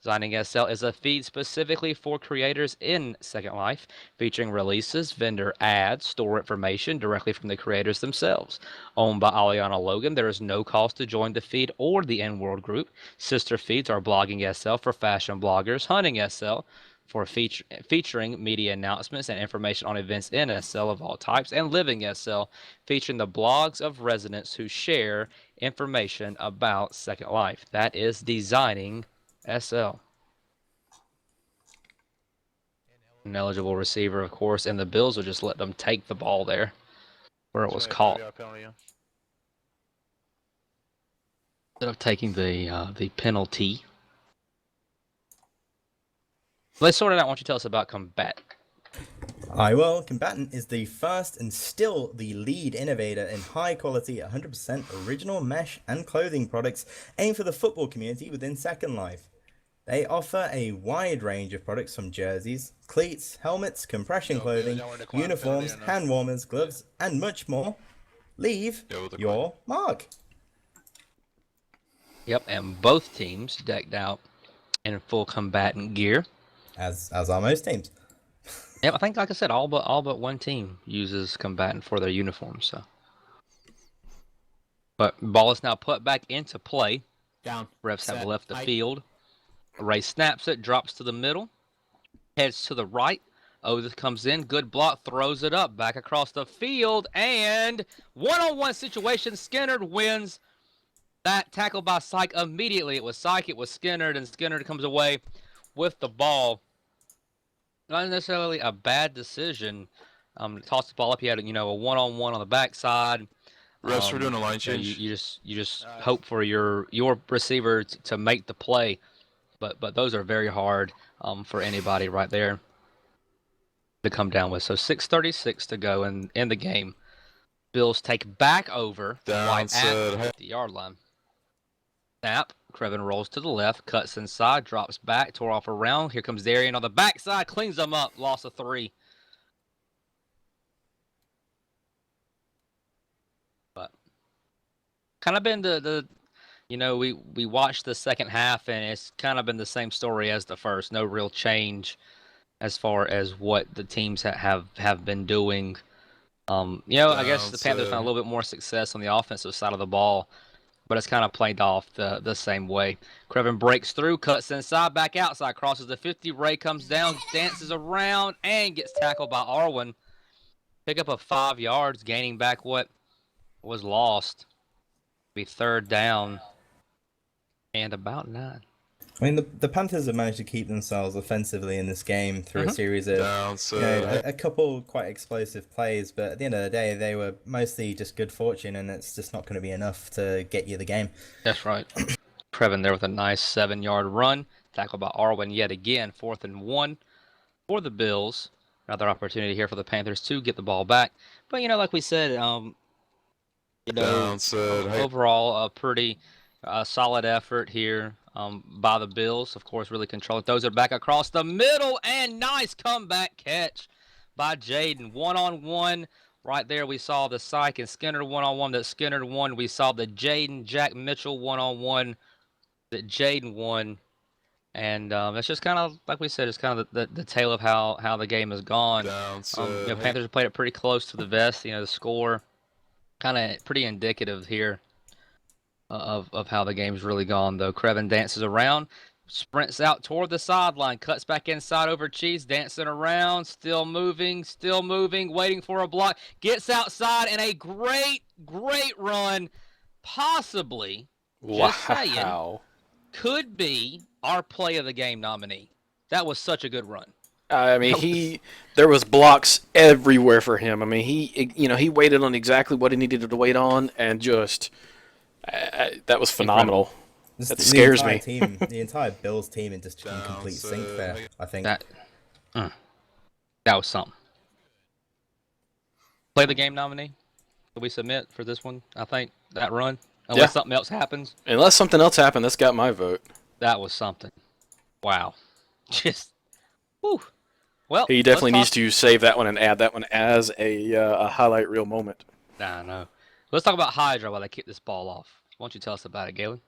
Designing SL is a feed specifically for creators in Second Life, featuring releases, vendor ads, store information directly from the creators themselves. Owned by Aliana Logan, there is no cost to join the feed or the N-World group. Sister feeds are Blogging SL for fashion bloggers, Hunting SL for featuring media announcements and information on events in SL of all types, and Living SL featuring the blogs of residents who share information about Second Life. That is Designing SL. An eligible receiver, of course, and the Bills will just let them take the ball there where it was caught. Instead of taking the penalty. Let's sort it out. Why don't you tell us about Combat? Well, Combatant is the first and still the lead innovator in high-quality, 100% original mesh and clothing products aimed for the football community within Second Life. They offer a wide range of products from jerseys, cleats, helmets, compression clothing, uniforms, hand warmers, gloves, and much more. Leave your mark. Yep, and both teams decked out in full combatant gear. As are most teams. Yep, I think, like I said, all but one team uses combatant for their uniforms. So, but ball is now put back into play. Down. Refs have Set. left the Height. field. Ray snaps it, drops to the middle, heads to the right. Oath comes in, good block, throws it up, back across the field, and one-on-one situation. Skinner wins that tackle by Syke immediately. It was Syke, it was Skinner, and Skinner comes away with the ball. not necessarily a bad decision. Toss the ball up. You had a one-on-one on the backside. Refs, we're doing a line You, know, change. you just hope for your receiver to make the play, but those are very hard for anybody right there to come down with. So 6:36 to go in the game. Bills take back over Down right at set. the 50-yard line. Snap. Crevin rolls to the left, cuts inside, drops back, tore off around. Here comes Darian on the backside, cleans them up, loss of 3. But kind of been we watched the second half and it's kind of been the same story as the first. No real change as far as what the teams have been doing. I guess the Panthers found a little bit more success on the offensive side of the ball, but it's kind of played off the same way. Crevin breaks through, cuts inside, back outside, crosses the 50. Ray comes down, dances around, and gets tackled by Arwen. Pick up 5 yards, gaining back what was lost. Be 3rd down and about 9. I mean, the Panthers have managed to keep themselves offensively in this game through a series of Down set. a couple quite explosive plays, but at the end of the day, they were mostly just good fortune, and it's just not going to be enough to get you the game. That's right. Crevin there with a nice 7-yard run. Tackled by Arwen yet again. 4th and 1 for the Bills. Another opportunity here for the Panthers to get the ball back. But, like we said, Down set. overall, a pretty solid effort here by the Bills. Of course, really control it. Those are back across the middle, and nice comeback catch by Jaden. 1-on-1 right there. We saw the Syke and Skinner 1-on-1 that Skinner won. We saw the Jaden Jack Mitchell 1-on-1 that Jaden won. And that's just kind of, like we said, it's kind of the tale of how the game has gone. Down set. Panthers have played it pretty close to the vest. The score kind of pretty indicative here of how the game's really gone, though. Crevin dances around, sprints out toward the sideline, cuts back inside over Cheese, dancing around, still moving, waiting for a block, gets outside, and a great run, possibly, just saying, could be our play of the game nominee. That was such a good run. I mean, there was blocks everywhere for him. I mean, he waited on exactly what he needed to wait on, and just that was phenomenal. That scares me. The entire Bills team in just in complete sync there. I think that was something. Play the game nominee. Did we submit for this one? I think that run, unless something else happens. Unless something else happened, that's got my vote. That was something. Wow. Just, whew. Well, he definitely needs to save that one and add that one as a highlight reel moment. I know. Let's talk about Hydra while they kick this ball off. Why don't you tell us about it, Galen?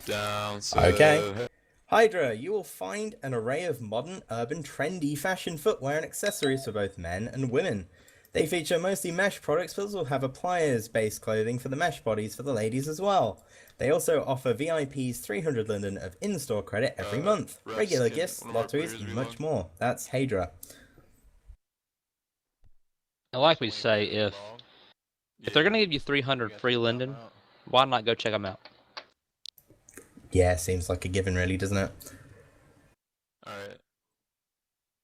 Down set. Okay. Hydra, you will find an array of modern, urban, trendy fashion footwear and accessories for both men and women. They feature mostly mesh products, but also have a pliers-based clothing for the mesh bodies for the ladies as well. They also offer VIP's 300 London of in-store credit every month, regular gifts, lotteries, and much more. That's Hydra. Like we say, if they're going to give you 300 free Linden, why not go check them out? Yeah, seems like a given, really, doesn't it? Alright.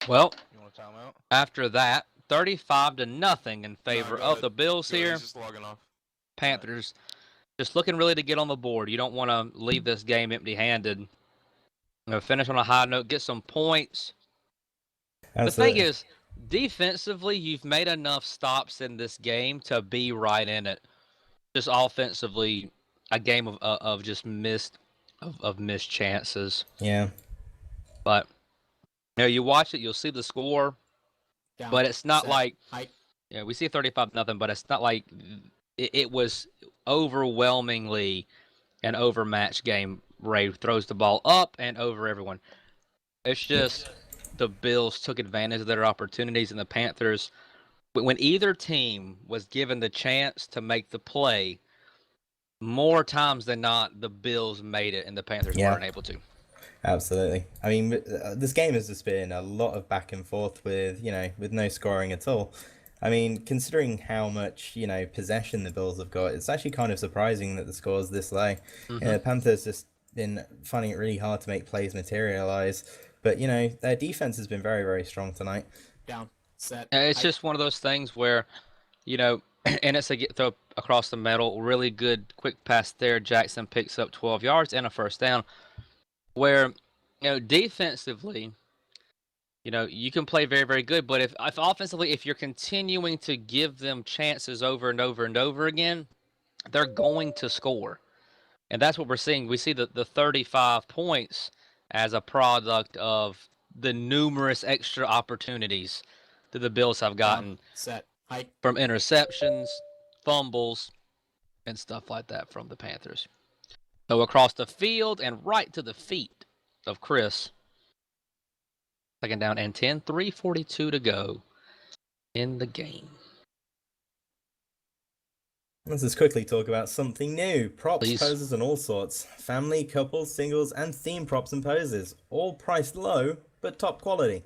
Well, You want to time out? after that, 35-0 in favor of the Bills here. He's just logging off. Panthers just looking really to get on the board. You don't want to leave this game empty-handed. Finish on a high note, get some points. Absolutely. The thing is, defensively, you've made enough stops in this game to be right in it. Just offensively, a game of just missed chances. Yeah. But you watch it, you'll see the score, Down, but it's not set, like height. we see 35-0, but it's not like it was overwhelmingly an overmatched game. Ray throws the ball up and over everyone. It's just the Bills took advantage of their opportunities, and the Panthers, when either team was given the chance to make the play, more times than not, the Bills made it, and the Panthers weren't able to. Absolutely. I mean, this game has just been a lot of back and forth with no scoring at all. I mean, considering how much, possession the Bills have got, it's actually kind of surprising that the score's this low. Mm-hmm. The Panthers just been finding it really hard to make plays materialize. But their defense has been very, very strong tonight. Down. Set. It's Height. just one of those things where, and it's a get throw across the middle, really good quick pass there. Jackson picks up 12 yards and a first down. Where, defensively, you can play very, very good, but if offensively, if you're continuing to give them chances over and over and over again, they're going to score. And that's what we're seeing. We see the 35 points as a product of the numerous extra opportunities that the Bills have gotten Down. Set. Height. from interceptions, fumbles, and stuff like that from the Panthers. So across the field and right to the feet of Chris. Second down and 10, 3:42 to go in the game. Let's just quickly talk about something new. Props, Please. poses, and all sorts. Family, couples, singles, and theme props and poses. All priced low, but top quality.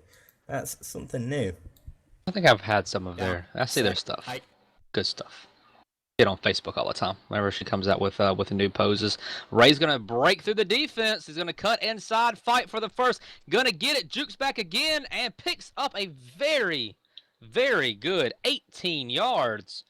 That's something new. I think I've had some of Down. I see their Set. stuff. Height. Good stuff. Get on Facebook all the time. Whenever she comes out with new poses. Ray's gonna break through the defense. He's gonna cut inside, fight for the first. Gonna get it. Jukes back again and picks up a very, very good 18 yards.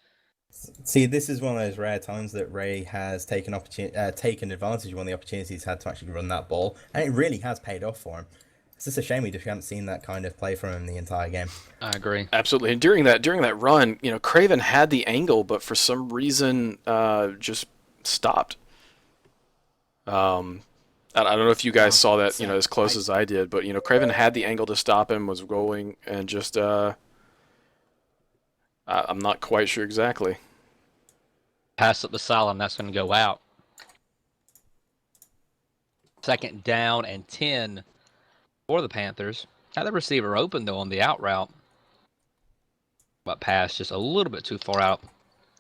See, this is one of those rare times that Ray has taken advantage of one of the opportunities he's had to actually run that ball, and it really has paid off for him. It's just a shame we just haven't seen that kind of play from him the entire game. I agree. Absolutely. And during that run, Craven had the angle, but for some reason, just stopped. I don't know if you guys saw that, as close as I did, but Craven had the angle to stop him, was going, and just I'm not quite sure exactly. Pass up the sideline. That's going to go out. Second down and 10 for the Panthers. Had the receiver open, though, on the out route. But pass just a little bit too far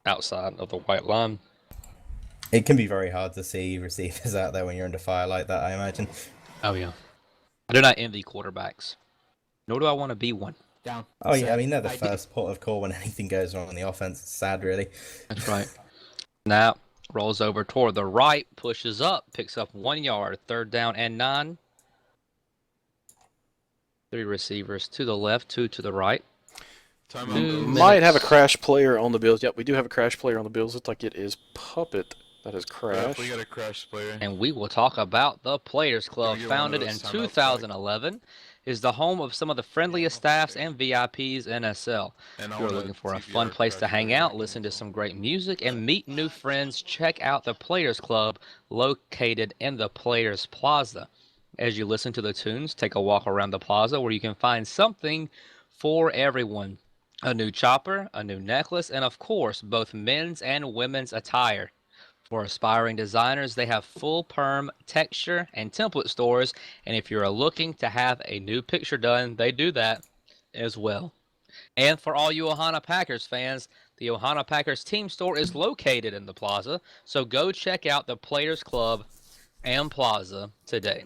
outside of the white line. It can be very hard to see receivers out there when you're under fire like that, I imagine. Oh, yeah. I do not envy quarterbacks. Nor do I want to be one. Down. Oh, yeah, Set. I mean, they're the Height. first port of call when anything goes wrong on the offense. It's sad, really. That's right. Snap, rolls over toward the right, pushes up, picks up 1 yard, third down and 9. 3 receivers to the left, 2 to the right. Timeout. 2 Bills. Might have a minutes. crash player on the Bills. Yep, we do have a crash player on the Bills. Looks like it is Puppet that has Ref, crashed. we got a crash player. And we will talk about the Players Club, Can we get one of founded in those timeouts, 2011, is the home of some of the friendliest staffs and VIPs in SL. And If I you're want looking for a TBR fun place to crash hang player. out, listen to some great music, and meet new friends, check out the Players Club located in the Players Plaza. As you listen to the tunes, take a walk around the plaza where you can find something for everyone. A new chopper, a new necklace, and of course, both men's and women's attire. For aspiring designers, they have full perm, texture, and template stores, and if you're looking to have a new picture done, they do that as well. And for all you Ohana Packers fans, the Ohana Packers team store is located in the plaza, so go check out the Players Club and Plaza today.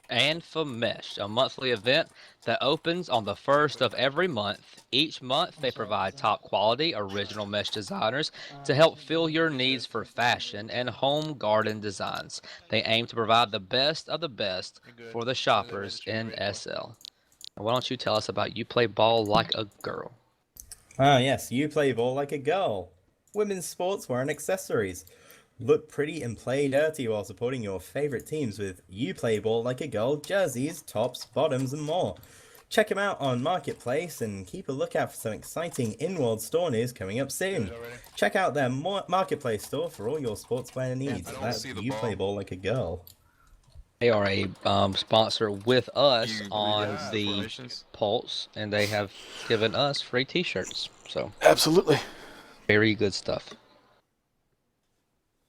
And for Mesh, a monthly event that opens on the first of every month. Each month, they provide top quality original mesh designers to help fill your needs for fashion and home garden designs. They aim to provide the best of the best for the shoppers in SL. Now, why don't you tell us about You Play Ball Like a Girl? Ah, yes, you play ball like a girl. Women's sportswear and accessories. Look pretty and play dirty while supporting your favorite teams with You Play Ball Like a Girl jerseys, tops, bottoms, and more. Check them out on Marketplace and keep a lookout for some exciting in-world store news coming up soon. Check out their Marketplace store for all your sportswear needs. I don't That's see the You ball. Play Ball Like a Girl. They are a sponsor with us You on read the formations? Pulse, and they have given us free t-shirts. So, Absolutely. very good stuff.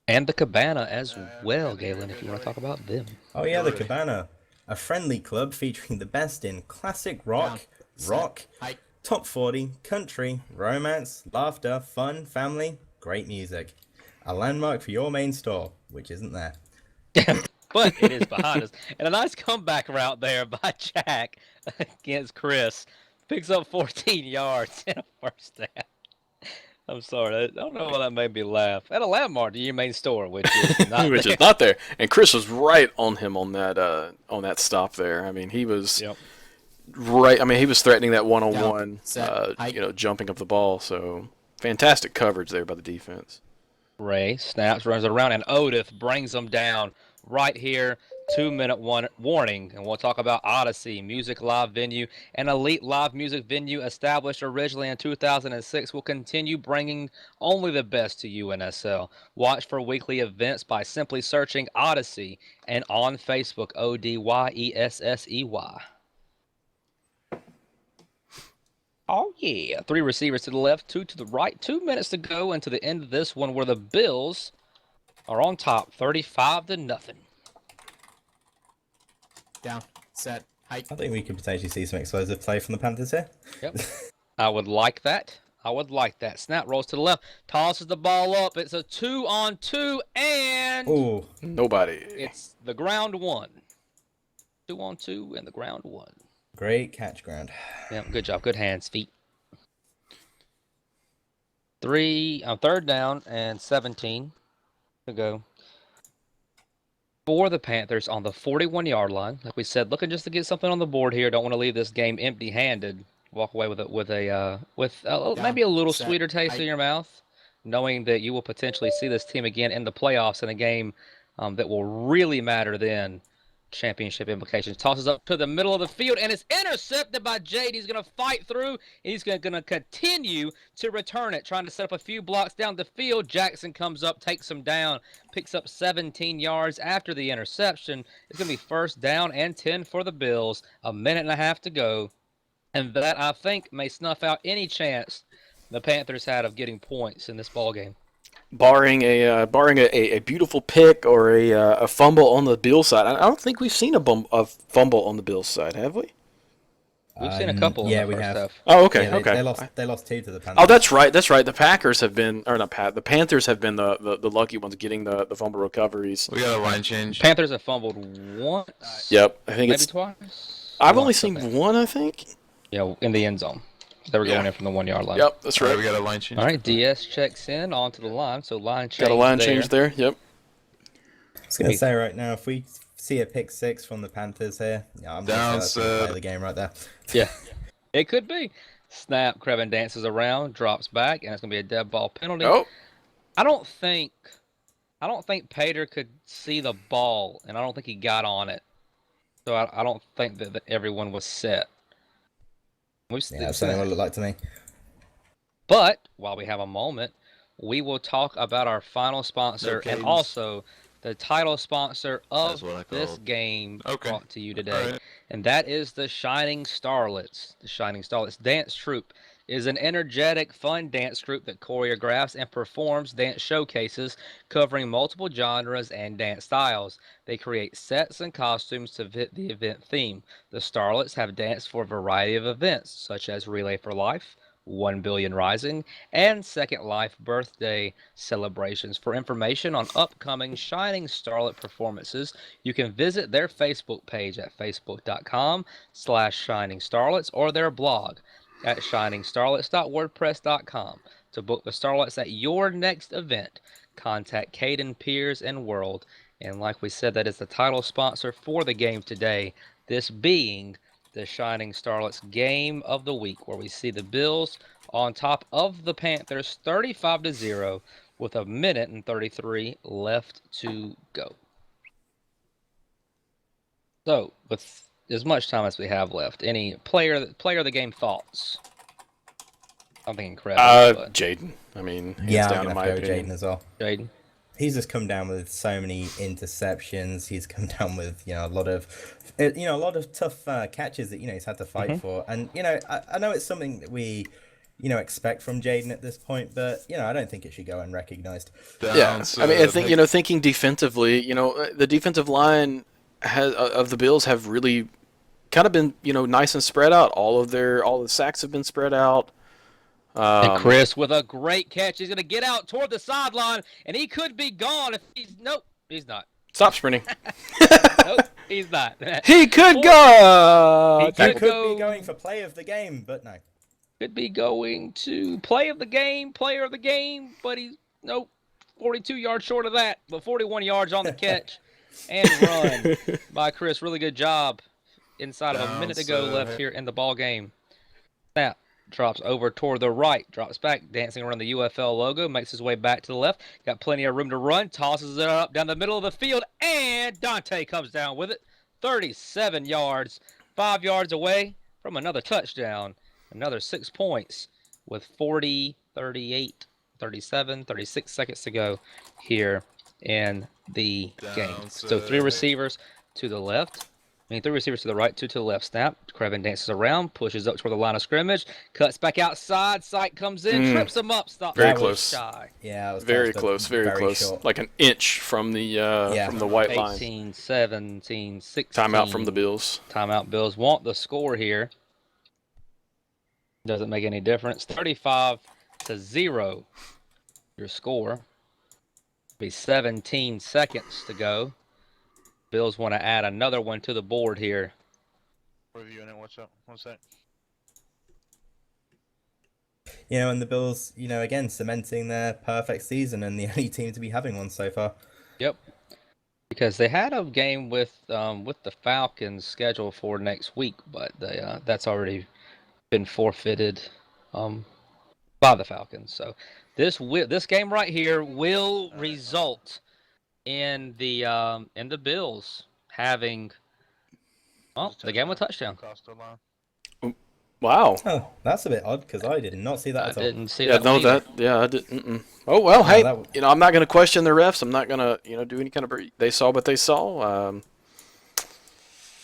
And the Cabana as well, Galen, if you want to talk about them. Oh yeah, the Really? Cabana. A friendly club featuring the best in classic rock, rock, Height. top 40, country, romance, laughter, fun, family, great music. A landmark for your main store, which isn't there. But it is behind us. And a nice comeback route there by Jack against Chris. Picks up 14 yards in a first down. I'm sorry. I don't know why that made me laugh. At a landmark to your main store, which is not which there. is not there. And Chris was right on him on that stop there. I mean, he was Yep. right. I mean, he was threatening that one-on-one, Down, set, hike. jumping of the ball. So fantastic coverage there by the defense. Ray snaps, runs it around, and Odith brings them down right here. 2-minute warning, and we'll talk about Odyssey Music Live Venue, an elite live music venue established originally in 2006, will continue bringing only the best to UNSL. Watch for weekly events by simply searching Odyssey and on Facebook, ODYESSEY. Oh, yeah. 3 receivers to the left, 2 to the right. 2 minutes to go into the end of this one where the Bills are on top, 35-0. Down, set, hike. I think we could potentially see some explosive play from the Panthers here. Yep. I would like that. I would like that. Snap rolls to the left, tosses the ball up. It's a 2-on-2, and Oh, Nobody. it's the ground 1. 2-on-2 and the ground 1. great catch, ground. Yeah, good job. Good hands, feet. 3rd down and 17 to go for the Panthers on the 41-yard line. Like we said, looking just to get something on the board here. Don't want to leave this game empty-handed. Walk away with maybe a little set, sweeter taste hike. in your mouth, knowing that you will potentially see this team again in the playoffs in a game that will really matter then. Championship implications. Tosses up to the middle of the field, and it's intercepted by Jade. He's going to fight through, and he's going to continue to return it, trying to set up a few blocks down the field. Jackson comes up, takes him down, picks up 17 yards after the interception. It's going to be 1st down and 10 for the Bills. A minute and a half to go, and that, I think, may snuff out any chance the Panthers had of getting points in this ballgame. Barring a beautiful pick or a fumble on the Bills side, I don't think we've seen a fumble on the Bills side, have we? We've seen a couple yeah, in the we first have. half. Oh, okay, Yeah, okay. They lost 2 to the Panthers. Oh, that's right. That's right. The Packers have been, or not the Panthers have been the lucky ones getting the fumble recoveries. We got a line change. Panthers have fumbled once. Yep, I think Maybe it's. twice. I've only Once, I seen think. one, I think. Yeah, in the end zone. They were going Yeah. in from the 1-yard line. Yep, that's All right, right. we got a line change. All right, DS checks in onto the line, so line change. Got a line there. change there. Yep. I was going to say right now, if we see a pick 6 from the Panthers here, yeah, I'm Down, just going to set. play the game right there. Yeah, it could be. Snap, Krevin dances around, drops back, and it's going to be a dead ball penalty. Oh, I don't think Pater could see the ball, and I don't think he got on it. So I don't think that everyone was set. Yeah, that's something it looked like to me. But while we have a moment, we will talk about our final sponsor Okay. and also the title sponsor That's of what I this called. game Okay. brought to you today. All right. And that is the Shining Starlets. The Shining Starlets Dance Troupe is an energetic, fun dance troupe that choreographs and performs dance showcases covering multiple genres and dance styles. They create sets and costumes to fit the event theme. The Starlets have danced for a variety of events, such as Relay for Life, 1 Billion Rising, and Second Life birthday celebrations. For information on upcoming Shining Starlet performances, you can visit their Facebook page at facebook.com/Shining Starlets or their blog at shiningstarlets.wordpress.com. To book the Starlets at your next event, contact Caden, Piers, and World. And like we said, that is the title sponsor for the game today, this being the Shining Starlets Game of the Week, where we see the Bills on top of the Panthers 35-0 with a minute and 33 left to go. So, with as much time as we have left, any player of the game thoughts? I'm thinking Krevin, but Jaden. I mean, hands Yeah, down I'm in going to my have to go opinion. Jaden as well. Jaden. He's just come down with so many interceptions. He's come down with a lot of tough catches that he's had to fight for. And I know it's something that we expect from Jaden at this point, but I don't think it should go unrecognized. Yeah, I mean, I think thinking defensively, the defensive line of the Bills have really kind of been nice and spread out. All the sacks have been spread out. And Chris with a great catch. He's going to get out toward the sideline, and he could be gone if he's... Nope, he's not. Stop sprinting. Nope, he's not. He could go. He That could could go- be going for play of the game, but no. could be going to player of the game, but he's nope, 42 yards short of that, but 41 yards on the catch and run by Chris. Really good job inside of a minute to go left here in the ball game. Snap. Drops over toward the right, drops back, dancing around the UFL logo, makes his way back to the left. Got plenty of room to run, tosses it up down the middle of the field, and Dante comes down with it. 37 yards, 5 yards away from another touchdown. Another 6 points with 40, 38, 37, 36 seconds to go here in the game. So 3 receivers to the left. 3 receivers to the right, 2 to the left. Snap. Crevin dances around, pushes up toward the line of scrimmage, cuts back outside. Sight comes in, trips him up, stops Very him close. shy. Yeah, it was Very close, but close, very close. short. Like an inch from the white line. 18, 17, 16. Timeout from the Bills. Timeout. Bills want the score here. Doesn't make any difference. 35-0. Your score. Be 17 seconds to go. Bills want to add another one to the board here. Reviewing it. What's up? What's that? And the Bills, again, cementing their perfect season and the only team to be having one so far. Yep. Because they had a game with the Falcons scheduled for next week, but that's already been forfeited by the Falcons. So this game right here will result in the Bills having the game with touchdown. Wow. Oh, that's a bit odd because I did not see that I at all. didn't see Yeah, that. no, one either. I didn't. Oh well, hey, that I'm not gonna question the refs. I'm not gonna, do any kind of. They saw what they saw.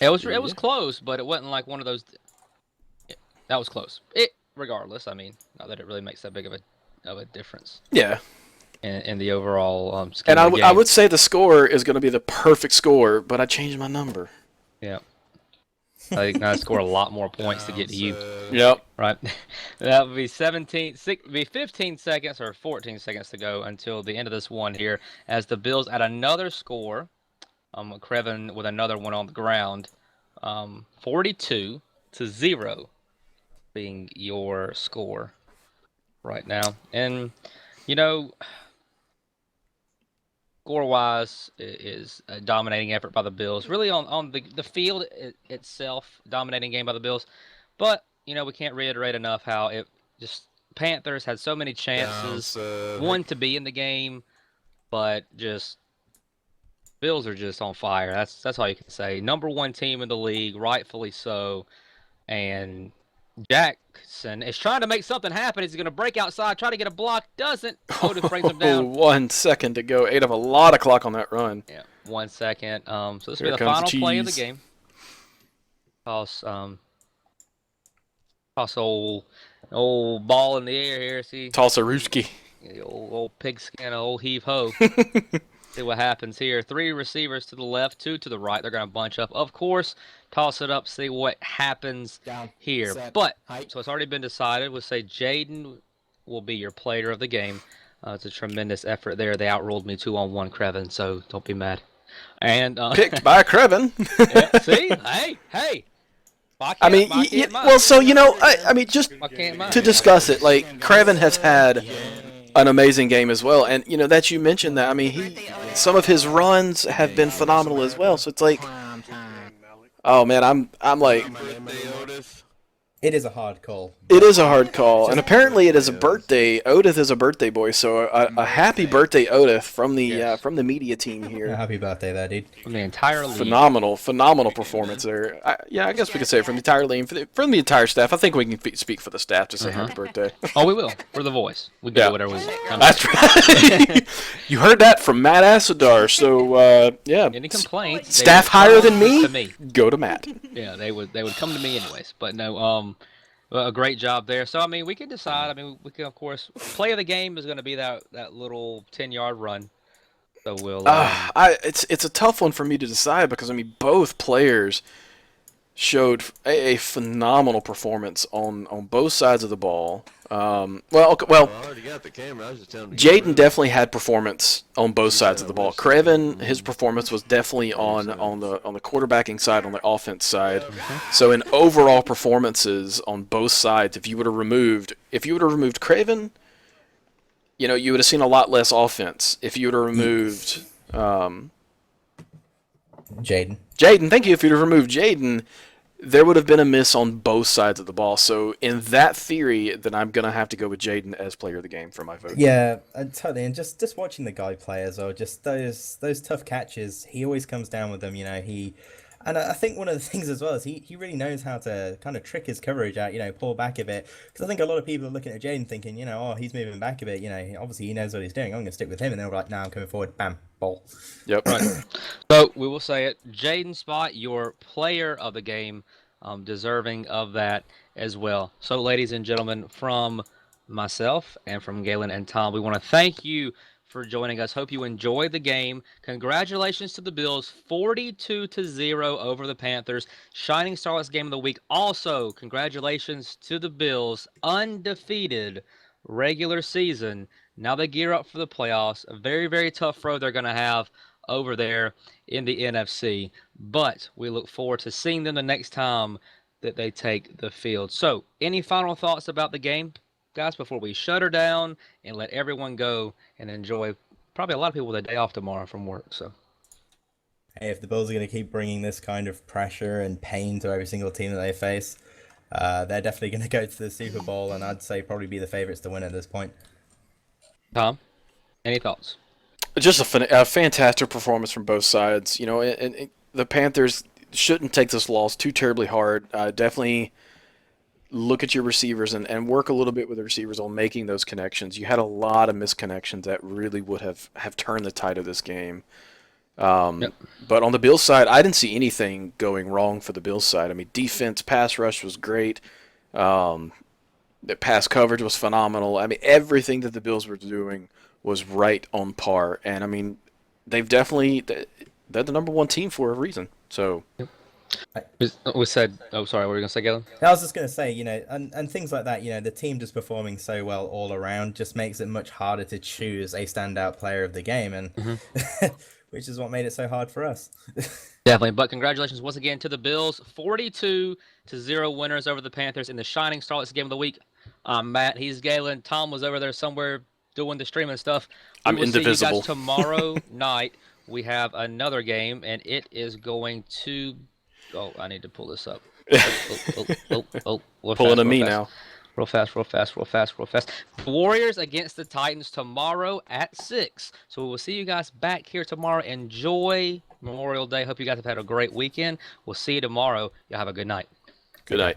It was close, but it wasn't like one of those. That was close. Regardless, I mean, not that it really makes that big of a difference Yeah. in the overall scheme And of the game. I would say the score is going to be the perfect score, but I changed my number. Yeah. I think I score a lot more points to get to you. Yep. Right. That would be 15 seconds or 14 seconds to go until the end of this one here as the Bills add another score. Crevin with another one on the ground. 42-0 being your score right now. And, score-wise is a dominating effort by the Bills. Really on the field itself, dominating game by the Bills. But, we can't reiterate enough how it just Panthers had so many chances, one to be in the game, but just Bills are just on fire. That's all you can say. Number 1 team in the league, rightfully so. And Jackson is trying to make something happen. He's going to break outside, try to get a block. Doesn't. Otis brings him down. 1 second to go. Ate up a lot of clock on that run. Yeah, 1 second. So this will Here be the comes final the play of the cheese. game. Toss old ball in the air here. See, Toss a Ruski. the old pigskin, old heave ho. See what happens here. 3 receivers to the left, 2 to the right. They're going to bunch up. Of course, toss it up, see what happens Down. here. Set. But, Height. so it's already been decided. We'll say Jaden will be your player of the game. It's a tremendous effort there. They outruled me 2-on-1, Crevin, so don't be mad. And Picked by Crevin. yeah, see? Hey. I mean, just I can't mind. to discuss it, like, Crevin has had an amazing game as well. And, that you mentioned that, I mean, some of his runs have been phenomenal as well. So it's like, Prime time. oh, man, I'm like, It is a hard call. it is a hard call. And apparently it is a birthday. Otis is a birthday boy. So a happy birthday, Otis, from the media team here. Happy birthday there, dude. From the entire league. Phenomenal performance there. I guess we could say from the entire league, from the entire staff. I think we can speak for the staff to say happy birthday. Oh, we will. For the voice. We can Yeah. do whatever we want. That's right. You heard that from Matt Asadar. So yeah, Any complaints? they staff would higher come than me? To me. Go to Matt. Yeah, they would come to me anyways. But no, a great job there. So I mean, we can decide. I mean, we can of course play of the game is going to be that little 10-yard run. So we'll. It's a tough one for me to decide because I mean both players showed a phenomenal performance on both sides of the ball. Well, I already got the camera. I was just telling you. Jaden definitely had performance on both sides of the ball. wish. Creven, his performance was definitely on the quarterbacking side, on the offense side. So in overall performances on both sides, if you would have removed Craven, you know, you would have seen a lot less offense. If you would have removed Jaden, thank you. If you'd have removed Jaden, there would have been a miss on both sides of the ball. So in that theory, then I'm gonna have to go with Jaden as player of the game for my vote. Yeah, totally. And just watching the guy play as well, just those tough catches, he always comes down with them. You know, and I think one of the things as well is he really knows how to kind of trick his coverage out. You know, pull back a bit, because I think a lot of people are looking at Jaden thinking, you know, oh, he's moving back a bit. You know, obviously he knows what he's doing. I'm gonna stick with him, and they're like, now I'm coming forward, bam, ball. Yep. Right. So we will say it, Jaden Spot, your player of the game, deserving of that as well. So, ladies and gentlemen, from myself and from Galen and Tom, we want to thank you for joining us. Hope you enjoyed the game. Congratulations to the Bills, 42-0 over the Panthers. Shining Starlets game of the week. Also, congratulations to the Bills, undefeated regular season. Now they gear up for the playoffs. A very, very tough road they're going to have over there in the NFC. But we look forward to seeing them the next time that they take the field. So, any final thoughts about the game, guys, before we shut her down and let everyone go and enjoy probably a lot of people with a day off tomorrow from work? So, Hey, if the Bills are going to keep bringing this kind of pressure and pain to every single team that they face, they're definitely going to go to the Super Bowl, and I'd say probably be the favorites to win at this point. Tom, any thoughts? Just a fantastic performance from both sides. You know, and the Panthers shouldn't take this loss too terribly hard. Definitely look at your receivers and work a little bit with the receivers on making those connections. You had a lot of misconnections that really would have turned the tide of this game. But on the Bills side, I didn't see anything going wrong for the Bills side. I mean, defense, pass rush was great. The pass coverage was phenomenal. I mean, everything that the Bills were doing was right on par. And, I mean, they're the number one team for a reason. So We said, oh, sorry, what were you going to say, Galen? I was just going to say, you know, and things like that, you know, the team just performing so well all around just makes it much harder to choose a standout player of the game, and which is what made it so hard for us. Definitely, but congratulations once again to the Bills, 42-0 winners over the Panthers in the Shining Starlets game of the week. Matt, he's Galen. Tom was over there somewhere doing the streaming stuff. I'm will indivisible. See you guys tomorrow night. We have another game, and it is going to. Oh, I need to pull this up. Pulling a me now. Real fast. The Warriors against the Titans tomorrow at 6. So we'll see you guys back here tomorrow. Enjoy Memorial Day. Hope you guys have had a great weekend. We'll see you tomorrow. Y'all have a good night. Good night.